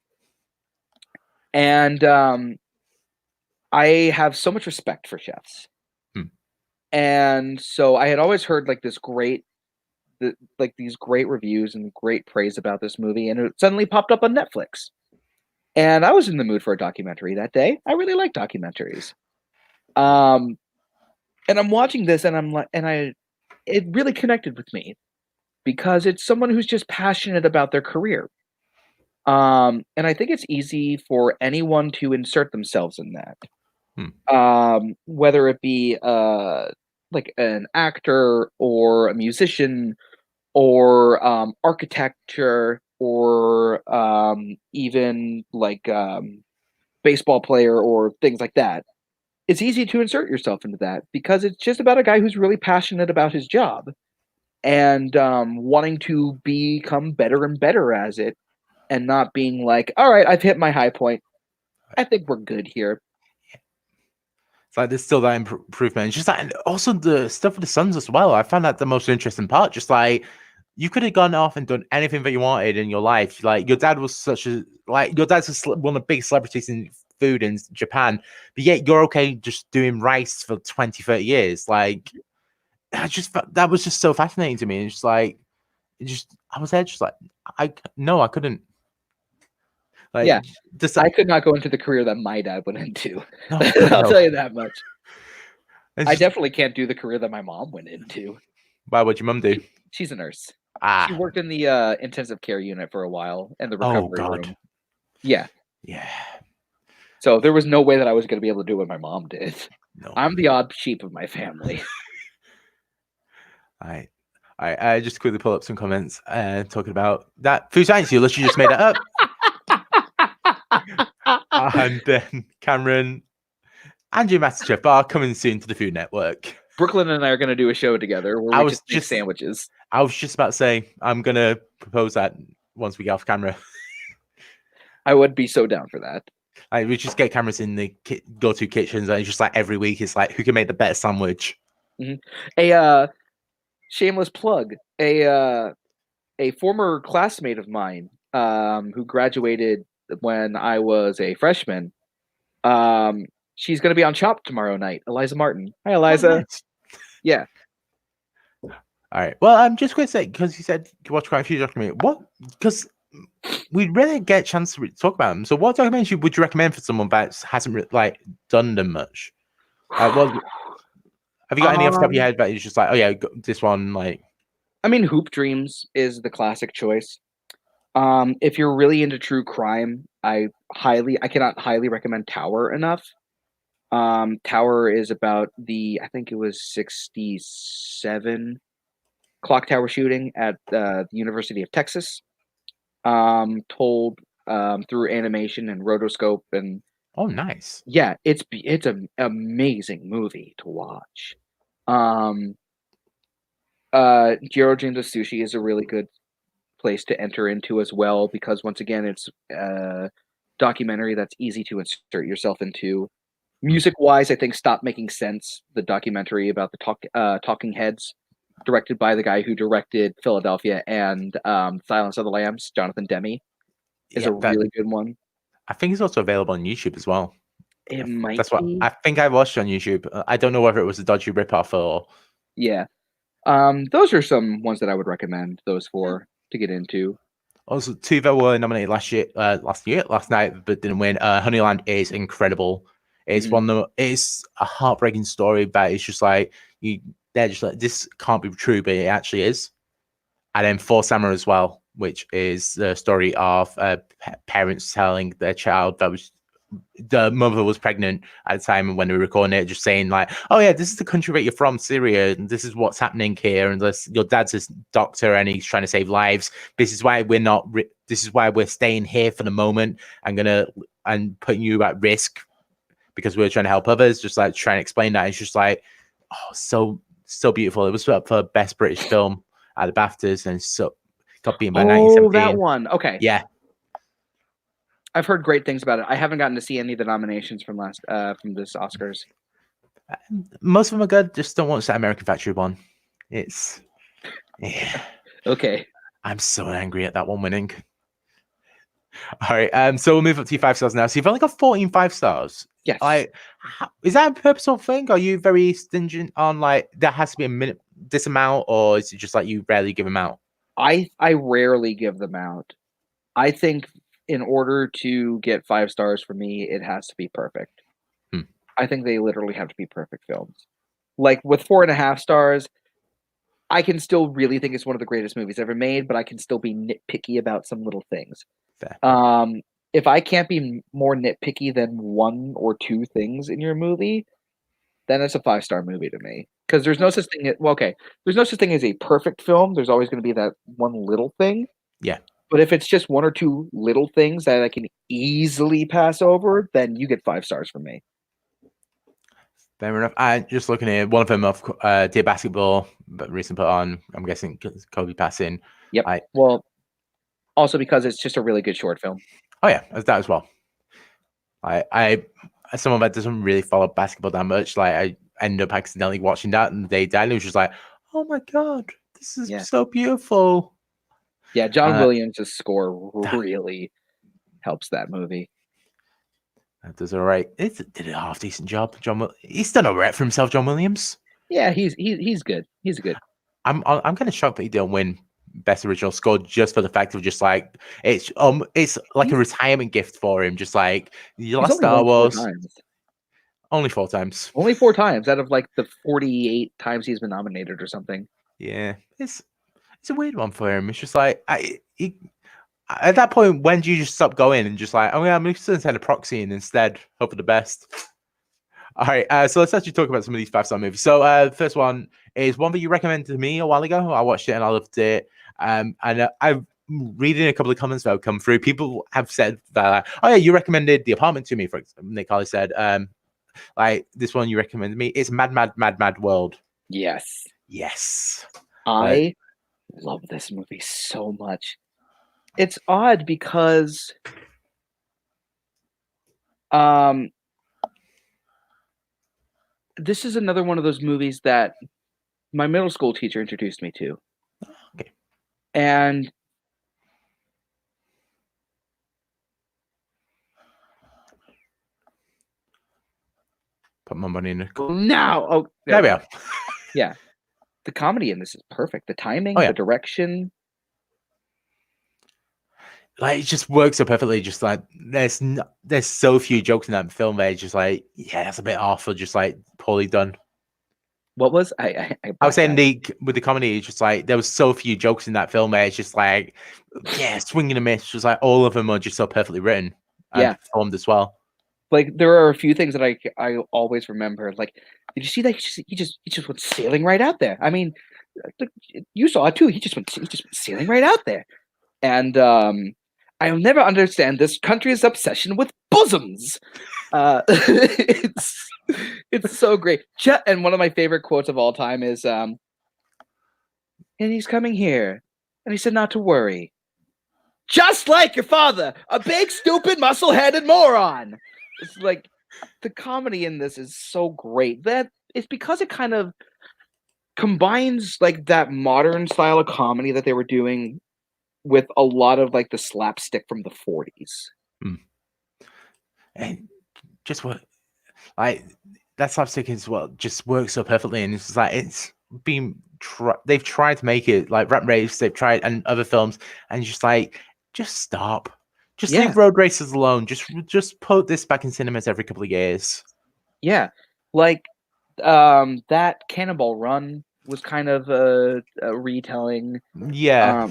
And I have so much respect for chefs. And so I had always heard like these great reviews and great praise about this movie, and it suddenly popped up on Netflix. And I was in the mood for a documentary that day. I really like documentaries. And I'm watching this, and it really connected with me because it's someone who's just passionate about their career. And I think it's easy for anyone to insert themselves in that. Whether it be like an actor or a musician or architecture or even like baseball player or things like that. It's easy to insert yourself into that because it's just about a guy who's really passionate about his job and wanting to become better and better as it and not being like, all right, I've hit my high point. I think we're good here. It's like there's still that improvement. It's just like, and also the stuff with the sons as well. I found that the most interesting part. Just like you could have gone off and done anything that you wanted in your life. Like your dad was your dad's one of the big celebrities in food in Japan, but yet you're okay just doing rice for 20, 30 years. Like that was just so fascinating to me. And just like I was there just like I couldn't. Like, yeah, I could not go into the career that my dad went into. No, I'll tell you that much. I definitely can't do the career that my mom went into. Why? What'd your mom do? She's a nurse. She worked in the intensive care unit for a while and the recovery room. Yeah. So there was no way that I was going to be able to do what my mom did. No. I'm the odd sheep of my family. I just quickly pull up some comments talking about that food science. You literally just made it up. And then Cameron, Andrew James Barr coming soon to the Food Network. Brooklyn and I are going to do a show together where we just make sandwiches. I was just about to say, I'm going to propose that once we get off camera. I would be so down for that. We just get cameras in the go-to kitchens, and it's just like every week, it's like who can make the better sandwich. A shameless plug. A former classmate of mine who graduated when I was a freshman She's going to be on Chopped tomorrow night. Eliza Martin. Hi, Oh, Eliza. nice. Yeah. All right. Well, I'm just going to say, because you said you watch quite a few documentaries. What? Because we really get a chance to talk about them. So, what documentaries would you recommend for someone that hasn't done them much? What have you got any off the top of your head that is just like, oh yeah, this one like? I mean, Hoop Dreams is the classic choice. If you're really into true crime, I cannot highly recommend Tower enough. Tower is about I think it was 67 clock tower shooting at the University of Texas. Told through animation and rotoscope, and Oh, nice. yeah, it's an amazing movie to watch. Jiro Dreams of Sushi is a really good place to enter into as well, because once again, it's a documentary that's easy to insert yourself into. Music wise, I think Stop Making Sense, the documentary about the Talking Heads, directed by the guy who directed Philadelphia and Silence of the Lambs, Jonathan Demme, is a really good one. I think it's also available on YouTube as well. It might That's what be. I think I watched on YouTube. I don't know whether it was a dodgy ripoff or. Yeah. Those are some ones that I would recommend those for to get into. Also, two that were nominated last night, but didn't win. Honeyland is incredible. It's it's a heartbreaking story, but it's just like they're just like, this can't be true, but it actually is. And then Four Samurai as well, which is the story of parents telling their child that the mother was pregnant at the time when they were recording it, just saying like, "Oh yeah, this is the country that you're from, Syria, and this is what's happening here, and your dad's a doctor and he's trying to save lives. This is why we're not. This is why we're staying here for the moment and putting you at risk because we're trying to help others." Just like trying to explain that. It's just like, oh, so beautiful. It was up for best British film at the BAFTAs, and so got beaten by 1917. That one. Okay. Yeah. I've heard great things about it. I haven't gotten to see any of the nominations from this Oscars. Most of them are good. Just don't watch that American Factory one. It's okay. I'm so angry at that one winning. All right. So we'll move up to your 5 stars now. So you've only got 14 5-stars. Yes. Is that a purposeful thing? Are you very stingent on like that has to be a minute this amount, or is it just like you rarely give them out? I rarely give them out. I think in order to get 5 stars for me, it has to be perfect. I think they literally have to be perfect films. Like with 4.5 stars, I can still really think it's one of the greatest movies ever made, but I can still be nitpicky about some little things. Fair. If I can't be more nitpicky than 1 or 2 things in your movie, then it's a 5-star movie to me. Because there's no such thing. There's no such thing as a perfect film. There's always going to be that one little thing. Yeah. But if it's just 1 or 2 little things that I can easily pass over, then you get 5 stars from me. Fair enough. And just looking at one of them off Dear Basketball, but recently put on, I'm guessing Kobe passing. Yep. Well, also because it's just a really good short film. Oh yeah, that as well. I as someone that doesn't really follow basketball that much, like I end up accidentally watching that and they died. And it was just like, oh my god, this is so beautiful. Yeah, John Williams' score really helps that movie. That does all right. It did a half decent job. He's done all right for himself, John Williams. Yeah, he's good. He's good. I'm kind of shocked that he didn't win Best Original Score just for the fact of just like it's like a retirement gift for him. Just like you lost Star Wars. Only 4 times. Only 4 times out of like the 48 times he's been nominated or something. Yeah, it's a weird one for him. It's just like at that point, when do you just stop going and just like, oh yeah, I'm just going to send a proxy in instead, hope for the best. All right, so let's actually talk about some of these 5-star movies. So the first one is one that you recommended to me a while ago. I watched it and I loved it. And I'm reading a couple of comments that have come through. People have said that, like, oh yeah, you recommended The Apartment to me, for example. Nick Holly said, like this one you recommended me. It's Mad World. Yes. I love this movie so much. It's odd because this is another one of those movies that my middle school teacher introduced me to. Okay. And Put my money in a. Now, oh, There we are. Yeah, the comedy in this is perfect. The timing, Oh, yeah. the direction. Like, it just works so perfectly. Just like there's so few jokes in that film that it's just like, yeah, that's a bit off or just like poorly done. What was I was saying with the comedy, it's just like there was so few jokes in that film where it's just like, yeah, swing and a miss. Just like all of them are just so perfectly written and performed as well. Like there are a few things that I always remember. Like, did you see that he just went sailing right out there? I mean, you saw it too. He just went sailing right out there. And I'll never understand this country's obsession with bosoms. It's so great. And one of my favorite quotes of all time is, and he's coming here, and he said not to worry. Just like your father, a big, stupid, muscle-headed moron. It's like the comedy in this is so great that it's because it kind of combines like that modern style of comedy that they were doing with a lot of like the slapstick from the 40s. And just what like that slapstick as well just works so perfectly, and it's just like it's been they've tried to make it like Rat Race, they've tried, and other films, and just like just stop, just leave road races alone, just put this back in cinemas every couple of years. Yeah, like that Cannonball Run was kind of a retelling. Yeah.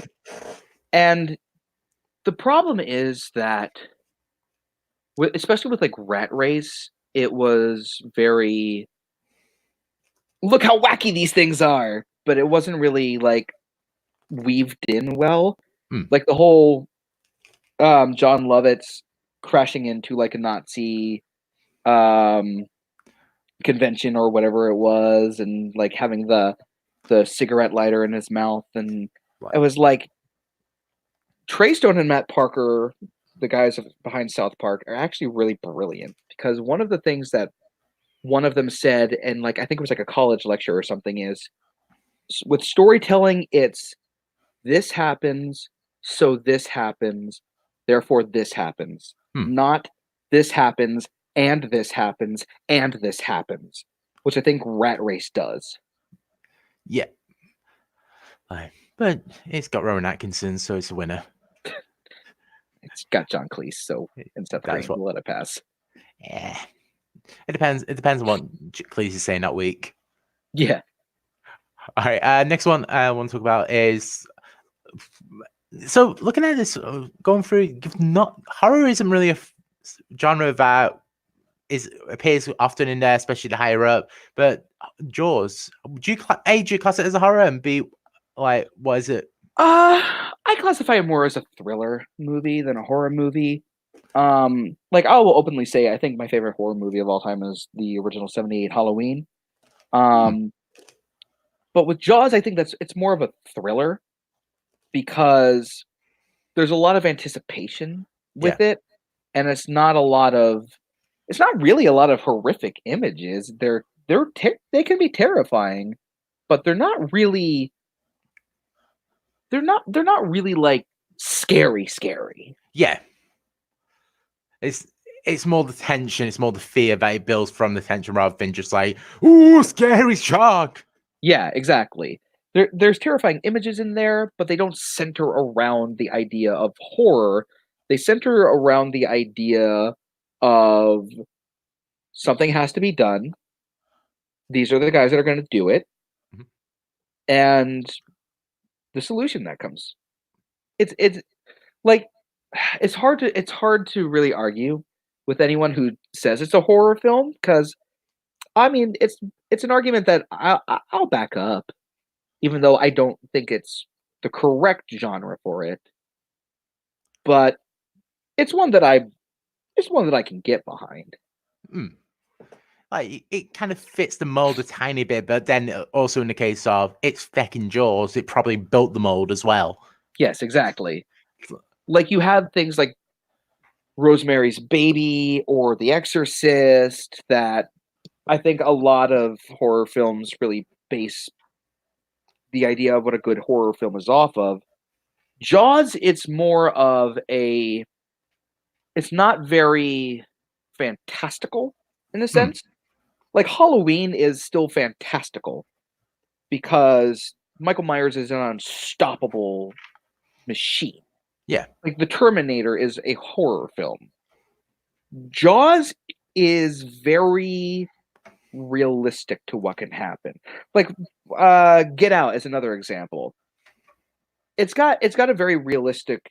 And the problem is that especially with like Rat Race, it was very look how wacky these things are, but it wasn't really like weaved in well. Like the whole John Lovett's crashing into like a Nazi convention or whatever it was, and like having the cigarette lighter in his mouth, and it was like Trey Stone and Matt Parker, the guys behind South Park, are actually really brilliant, because one of the things that one of them said, and like I think it was like a college lecture or something, is with storytelling, it's this happens, so this happens, therefore this happens. Not this happens, and this happens, and this happens, which I think Rat Race does. Yeah. But it's got Rowan Atkinson, so it's a winner. It's got John Cleese, so and Seth Green, we'll let it pass. Yeah. It depends on what Cleese is saying that week. Yeah. All right. Next one I want to talk about is, so looking at this, going through, horror isn't really a genre that appears often in there, especially the higher up. But Jaws, do you class it as a horror, and B, like, what is it? I classify it more as a thriller movie than a horror movie. Like I will openly say, I think my favorite horror movie of all time is the original '78 Halloween. But with Jaws, I think it's more of a thriller, because there's a lot of anticipation with it, and it's not really a lot of horrific images. They can be terrifying, but they're not really like scary. Yeah. It's more the tension, it's more the fear that it builds from the tension, rather than just like, ooh, scary shark. Yeah, exactly. There's terrifying images in there, but they don't center around the idea of horror. They center around the idea of something has to be done. These are the guys that are going to do it, and the solution that comes. It's like it's hard to really argue with anyone who says it's a horror film, because I mean it's an argument that I'll back up, even though I don't think it's the correct genre for it. But it's one that I can get behind. Like, it kind of fits the mold a tiny bit, but then also in the case of it's fucking Jaws, it probably built the mold as well. Yes, exactly. Like you have things like Rosemary's Baby or The Exorcist that I think a lot of horror films really base the idea of what a good horror film is off of. Jaws, it's more of it's not very fantastical in a sense. like Halloween is still fantastical because Michael Myers is an unstoppable machine. Yeah. Like the Terminator is a horror film. Jaws is very realistic to what can happen. Like Get Out is another example. It's got a very realistic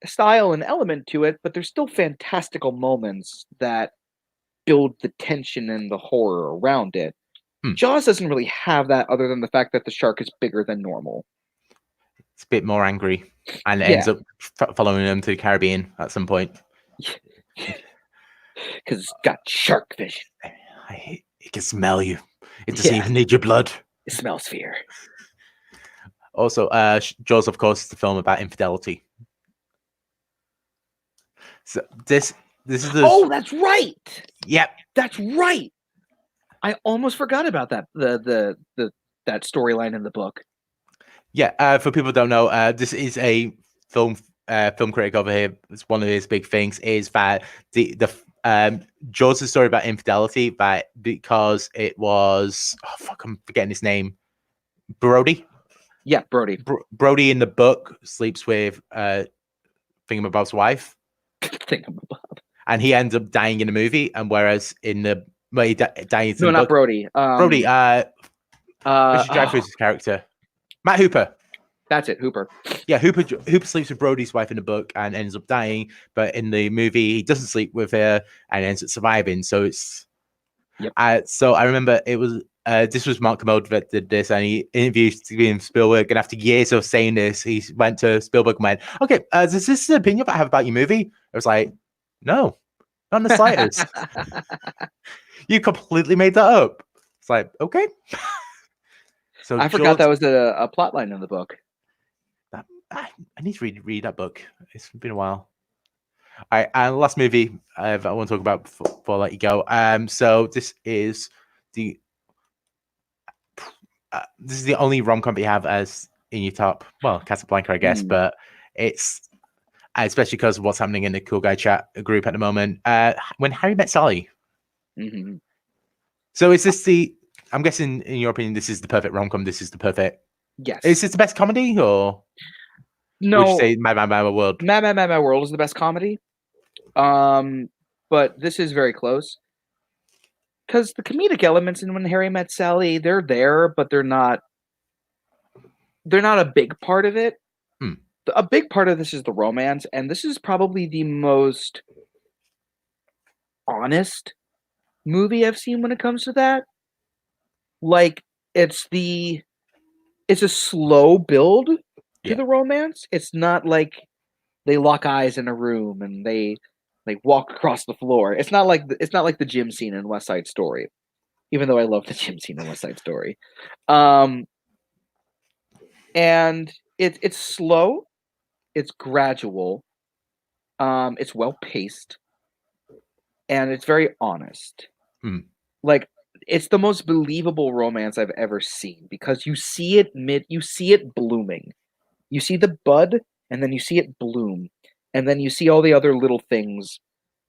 style and element to it, but there's still fantastical moments that build the tension and the horror around it. Jaws doesn't really have that, other than the fact that the shark is bigger than normal. It's a bit more angry, and it ends up following them to the Caribbean at some point. Because it's got shark vision. It can smell you. It doesn't even need your blood. It smells fear. Also, Jaws, of course, is the film about infidelity. So this is the. Oh, that's right. Yep, that's right. I almost forgot about that. That storyline in the book. Yeah, for people who don't know, this is a film critic over here. It's one of his big things is that the Jaws is a story about infidelity, but because it was I'm forgetting his name, Brody. Yeah, Brody. Brody in the book sleeps with Thingamabob's wife. Thingamabob. And he ends up dying in the movie, and whereas in the he dies in no, the not book, Brody. Brody. Richard Dreyfuss' character, Matt Hooper. That's it, Hooper. Yeah, Hooper sleeps with Brody's wife in the book and ends up dying, but in the movie he doesn't sleep with her and ends up surviving. So it's so I remember it was this was Mark Kermode that did this, and he interviewed Steven Spielberg, and after years of saying this, he went to Spielberg and went, "Okay, is this an opinion that I have about your movie?" I was like, "No, not in the slightest. You completely made that up." It's like, okay. So I forgot that was a plot line in the book. I need to read that book. It's been a while. All right, and last movie I want to talk about before I let you go. So this is the only rom-com that you have as in your top. Well, Casablanca, I guess, but it's especially because of what's happening in the Cool Guy Chat group at the moment. When Harry Met Sally. Mm-hmm. So is this I'm guessing, in your opinion, this is the perfect rom-com. This is the perfect. Yes. Is this the best comedy, or no? Would you say Mad World? Mad World is the best comedy. But this is very close because the comedic elements in When Harry Met Sally, they're there, but they're not a big part of it. A big part of this is the romance, and this is probably the most honest movie I've seen when it comes to that. Like, it's a slow build to the romance. It's not like they lock eyes in a room and they walk across the floor. It's not like the gym scene in West Side Story, even though I love the gym scene in West Side Story. And it's slow, it's gradual, it's well paced, and it's very honest. Like, it's the most believable romance I've ever seen because you see it blooming. You see the bud, and then you see it bloom, and then you see all the other little things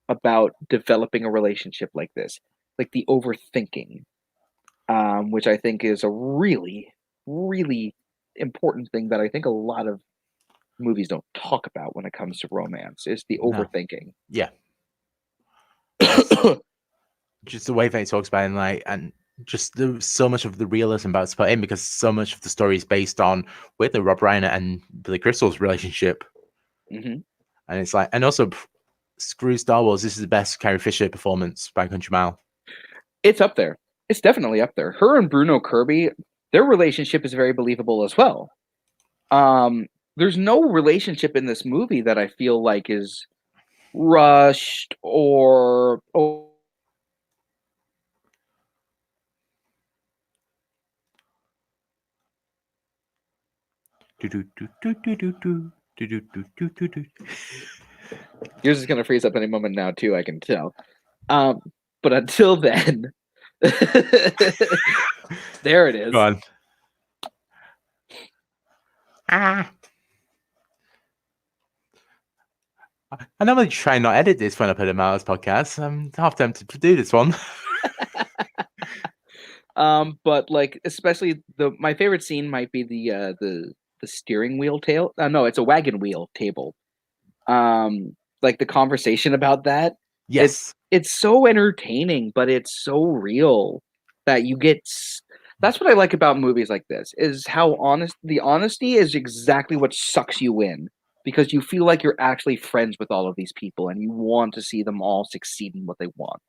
about developing a relationship like this, like the overthinking, which I think is a really, really important thing that I think a lot of movies don't talk about when it comes to romance, is the overthinking. Yeah. Just the way that he talks about it, and just so much of the realism about it's put in, because so much of the story is based on with the Rob Reiner and Billy Crystal's relationship. And it's like, and also screw Star Wars, this is the best Carrie Fisher performance by Country Mile. It's up there. It's definitely up there. Her and Bruno Kirby, their relationship is very believable as well. There's no relationship in this movie that I feel like is rushed or Yours is gonna freeze up any moment now too, I can tell. But until then, there it is. Go on. I normally try and not edit this when I put him out as podcast. I'm half tempted to do this one. But like especially my favorite scene might be the steering wheel tail. No, it's a wagon wheel table. Like the conversation about that. Yes. It's so entertaining, but it's so real that you get. That's what I like about movies like this is how the honesty is exactly what sucks you in because you feel like you're actually friends with all of these people and you want to see them all succeed in what they want.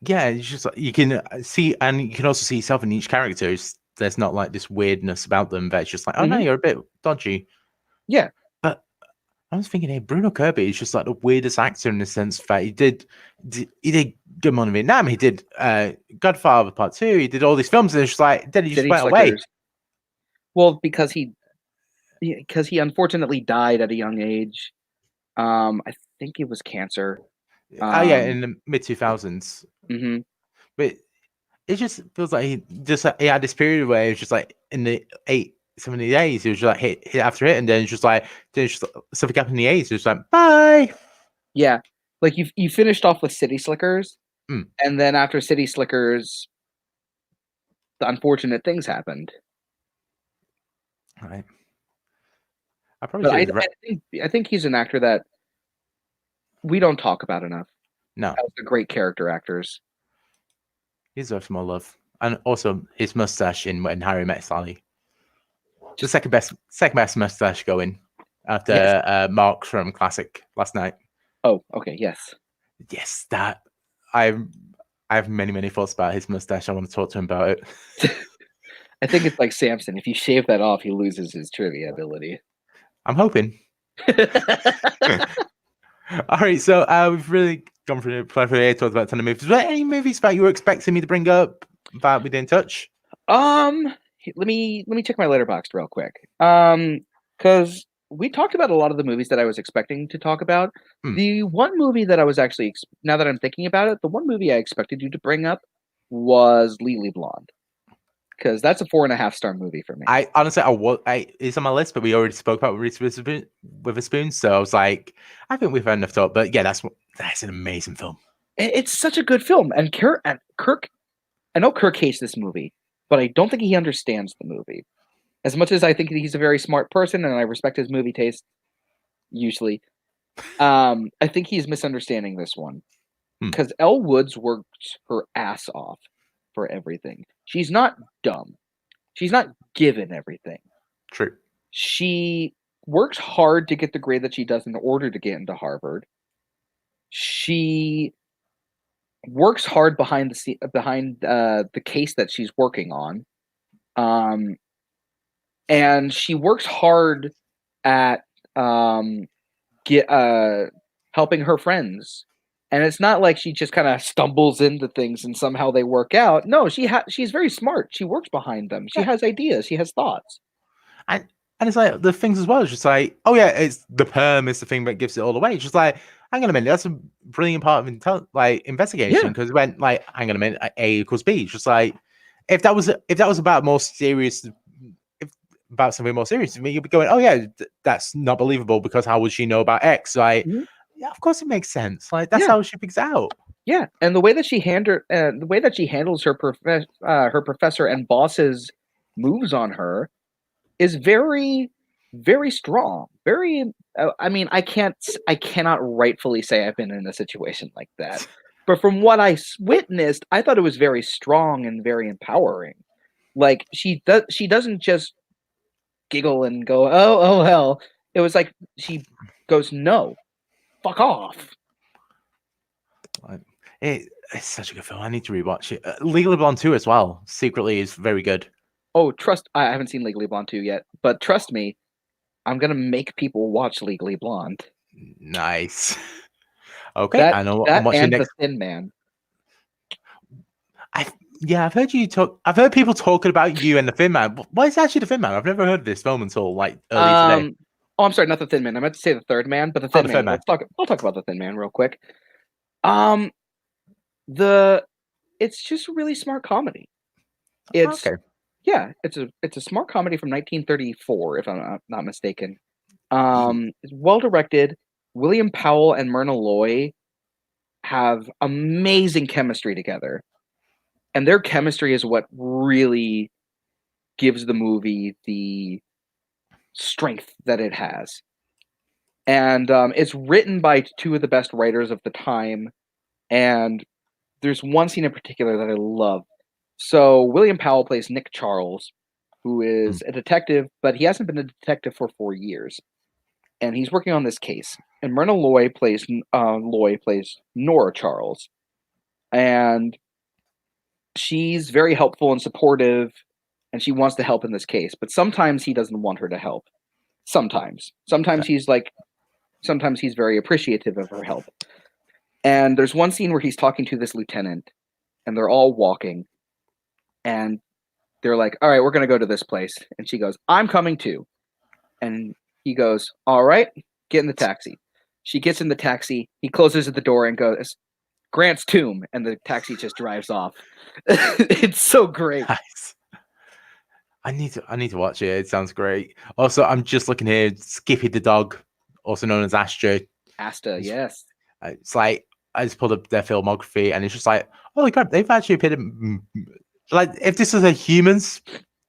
Yeah, it's just like you can see, and you can also see yourself in each character. There's not like this weirdness about them, but it's just like, oh no, Mhm. you're a bit dodgy. Yeah. But I was thinking, hey, Bruno Kirby is just like the weirdest actor in the sense that he did Good Morning Vietnam, he did Godfather Part 2, he did all these films, and it's just like then he just City went away. Slickers. Well, because he unfortunately died at a young age. I think it was cancer. Oh yeah, in the mid 2000s. Mhm. But it just feels like he had this period where it was just like in the 70 days, he was just like hit after hit, and then it's just like there's just something happened in the 80s. It's like bye. Yeah. Like you finished off with City Slickers, Mm, and then after City Slickers, the unfortunate things happened. right. I probably But should. I think he's an actor that we don't talk about enough No, as the great character actors. he deserves more love, and also his mustache in When Harry Met Sally. The second best mustache going Yes. after Mark from Classic Last Night. Oh, okay. Yes. Yes, that I I have many thoughts about his mustache. I want to talk to him about it. I think it's like Samson. If you shave that off, he loses his trivia ability. I'm hoping. All right, so we've really gone through the plethora, talked about a ton of movies. Were there any movies that you were expecting me to bring up that we didn't touch? Um, let me check my letterbox real quick. Because we talked about a lot of the movies that I was expecting to talk about. Hmm. The one movie that I was actually now that I'm thinking about it, the one movie I expected you to bring up was Legally Blonde, because that's a 4.5-star movie for me. I honestly, it's on my list, but we already spoke about Reese with a Spoon, so I was like, I think we've had enough talk. But yeah, that's an amazing film. It's such a good film, and Kirk. I know Kirk hates this movie, but I don't think he understands the movie. As much as I think he's a very smart person and I respect his movie taste, usually, I think he's misunderstanding this one Hmm. because Elle Woods works her ass off for everything. She's not dumb. She's not given everything. True. She works hard to get the grade that she does in order to get into Harvard. She works hard behind the case that she's working on, and she works hard at get helping her friends. And it's not like she just kind of stumbles into things and somehow they work out. No, she's very smart. She works behind them. She Yeah. has ideas. She has thoughts. And it's like the things as well. It's just like, oh yeah, it's the perm is the thing that gives it all away. It's just like, hang on a minute, that's a brilliant part of investigation Yeah. because when like, hang on a minute, A equals B. It's just like if that was about more serious, if about something more serious, you'd be going, oh yeah, that's not believable because how would she know about X? Like, Mhm. yeah, of course it makes sense. Like that's Yeah. how she figures out. Yeah. And the way that she handles her professor and boss's moves on her is very, very strong. Very. I mean, I cannot rightfully say I've been in a situation like that, but from what I witnessed, I thought it was very strong and very empowering. Like she doesn't just giggle and go, oh hell. It was like she goes, no, fuck off. Like, it's such a good film. I need to rewatch it. Legally Blonde 2 as well. Secretly is very good. Oh, I haven't seen Legally Blonde 2 yet, but trust me, I'm gonna make people watch Legally Blonde. Nice. Okay, That I know. I'm that watching and The next. Thin Man. I've heard you talk. I've heard people talking about you and the Thin Man. What is actually the Thin Man? I've never heard of this film until like earlier today. Oh, I'm sorry, not The Thin Man. I meant to say The Third Man, but The Oh, Thin the Man. Thin Man. I'll talk about The Thin Man real quick. Um, the it's just a really smart comedy. It's Okay. Yeah, it's a smart comedy from 1934, if I'm not mistaken. It's well directed. William Powell and Myrna Loy have amazing chemistry together. And their chemistry is what really gives the movie the strength that it has. And it's written by two of the best writers of the time. And there's one scene in particular that I love. So William Powell plays Nick Charles, who is a detective, but he hasn't been a detective for 4 years. And he's working on this case. And Myrna Loy plays Nora Charles. And she's very helpful and supportive, and she wants to help in this case. But sometimes he doesn't want her to help. Sometimes he's very appreciative of her help. And there's one scene where he's talking to this lieutenant, and they're all walking, and they're like, all right, we're going to go to this place. And she goes, I'm coming too. And he goes, all right, get in the taxi. She gets in the taxi. He closes the door and goes, Grant's tomb. And the taxi just drives off. It's so great. Nice. I need to watch it. It sounds great. Also, I'm just looking here. Skippy the dog, also known as Asta, yes. It's like I just pulled up their filmography, and it's just like, holy crap, they've actually appeared. Like, if this was a human's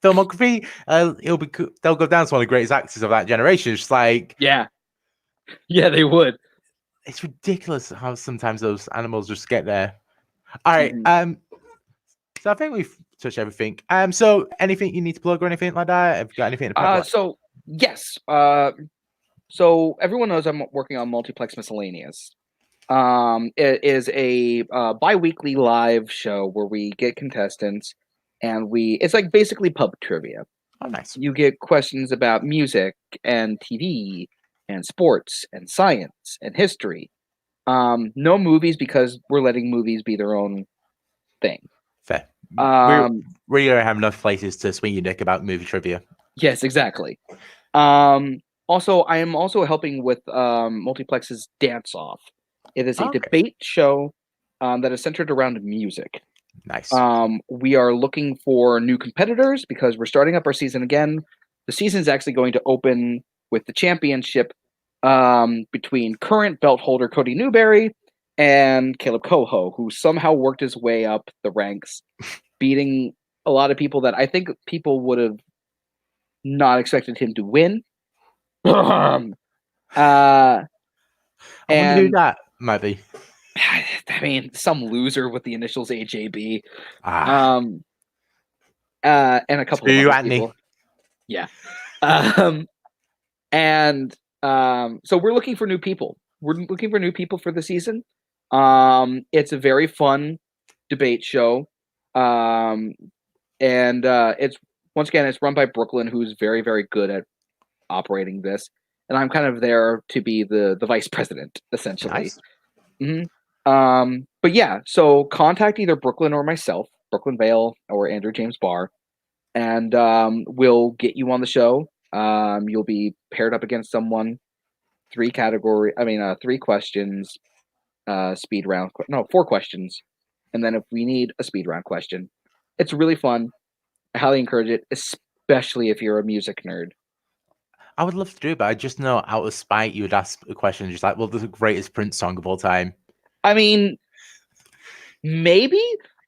filmography, they'll go down as one of the greatest actors of that generation. It's just like, yeah, they would. It's ridiculous how sometimes those animals just get there. All right, so I think we've touched everything. So anything you need to plug or anything like that? Have you got anything to plug? So yes. So everyone knows I'm working on Multiplex Miscellaneous. It is a bi-weekly live show where we get contestants, and it's like basically pub trivia. Oh, nice. You get questions about music and TV and sports and science and history. No movies, because we're letting movies be their own thing. Fair. We're gonna have enough places to swing your dick about movie trivia. Yes, exactly. Also, I am also helping with Multiplex's Dance Off. It is a debate show that is centered around music. Nice. We are looking for new competitors because we're starting up our season again. The season is actually going to open with the championship between current belt holder Cody Newberry and Caleb Coho, who somehow worked his way up the ranks, beating a lot of people that I think people would have not expected him to win. I wonder who that might be. I mean, some loser with the initials AJB. And a couple of other people. Yeah. So we're looking for new people. We're looking for new people for the season. It's a very fun debate show. And it's run by Brooklyn, who's very, very good at operating this. And I'm kind of there to be the vice president, essentially. Nice. Mm-hmm. But yeah, so contact either Brooklyn or myself, Brooklyn Vale or Andrew James Barr, and we'll get you on the show. You'll be paired up against someone. 3 questions, speed round. No, 4 questions, and then if we need a speed round question, it's really fun. I highly encourage it, especially if you're a music nerd. I would love to do it, but I just know out of spite you would ask a question just like, well, the greatest Prince song of all time. I mean, maybe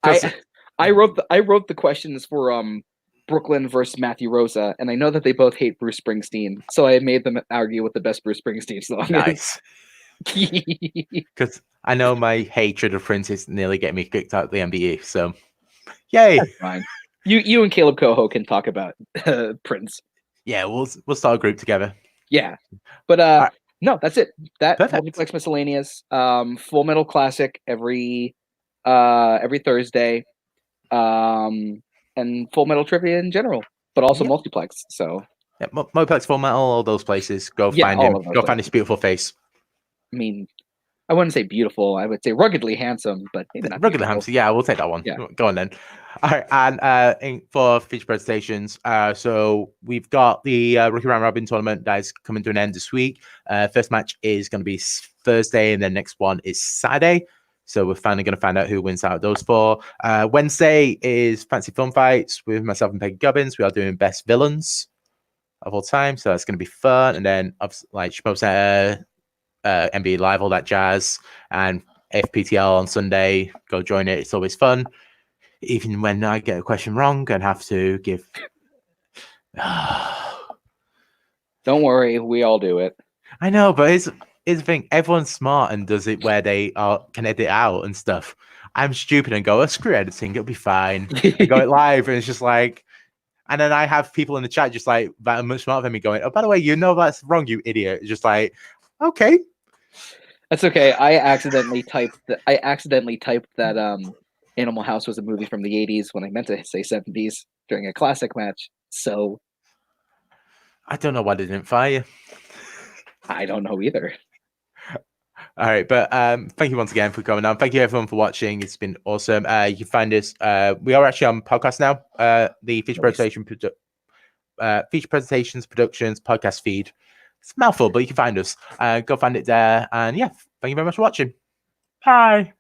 I wrote the questions for Brooklyn versus Matthew Rosa, and I know that they both hate Bruce Springsteen, so I made them argue what the best Bruce Springsteen song nice. Because I know my hatred of Prince is nearly getting me kicked out of the NBA, so yay. That's fine. You and Caleb Coho can talk about Prince. Yeah, we'll start a group together. Yeah, but right. No, that's it. That Perfect. Multiplex Miscellaneous, Full Metal Classic every Thursday, and Full Metal Trivia in general, but also Multiplex. So yeah, Multiplex, Full Metal, all those places. Go find him. Go find his beautiful face. I mean, I wouldn't say beautiful. I would say ruggedly handsome, but maybe not ruggedly handsome. Yeah, we'll take that one. Yeah. Go on then. All right, and for feature presentations, so we've got the Rookie Round Robin tournament that is coming to an end this week. First match is going to be Thursday, and the next one is Saturday. So we're finally going to find out who wins out of those 4. Wednesday is Fancy Film Fights with myself and Peggy Gubbins. We are doing best villains of all time, so that's going to be fun. And then, like Shmo said, NBA Live, all that jazz, and FPTL on Sunday. Go join it. It's always fun. Even when I get a question wrong and have to give. Don't worry, we all do it. I know, but it's the thing. Everyone's smart and does it where they can edit out and stuff. I'm stupid and go, oh, screw editing, it'll be fine. I go it live, and it's just like, and then I have people in the chat just like that are much smarter than me going, oh, by the way, you know that's wrong, you idiot. It's just like, okay. That's okay. I accidentally typed that Animal House was a movie from the 80s when I meant to say 70s during a classic match. So I don't know why they didn't fire you. I don't know either. All right, but thank you once again for coming on. Thank you everyone for watching. It's been awesome. You can find us. We are actually on podcast now. The Feature Presentations Productions podcast feed. It's a mouthful, but you can find us. Go find it there. And yeah, thank you very much for watching. Bye.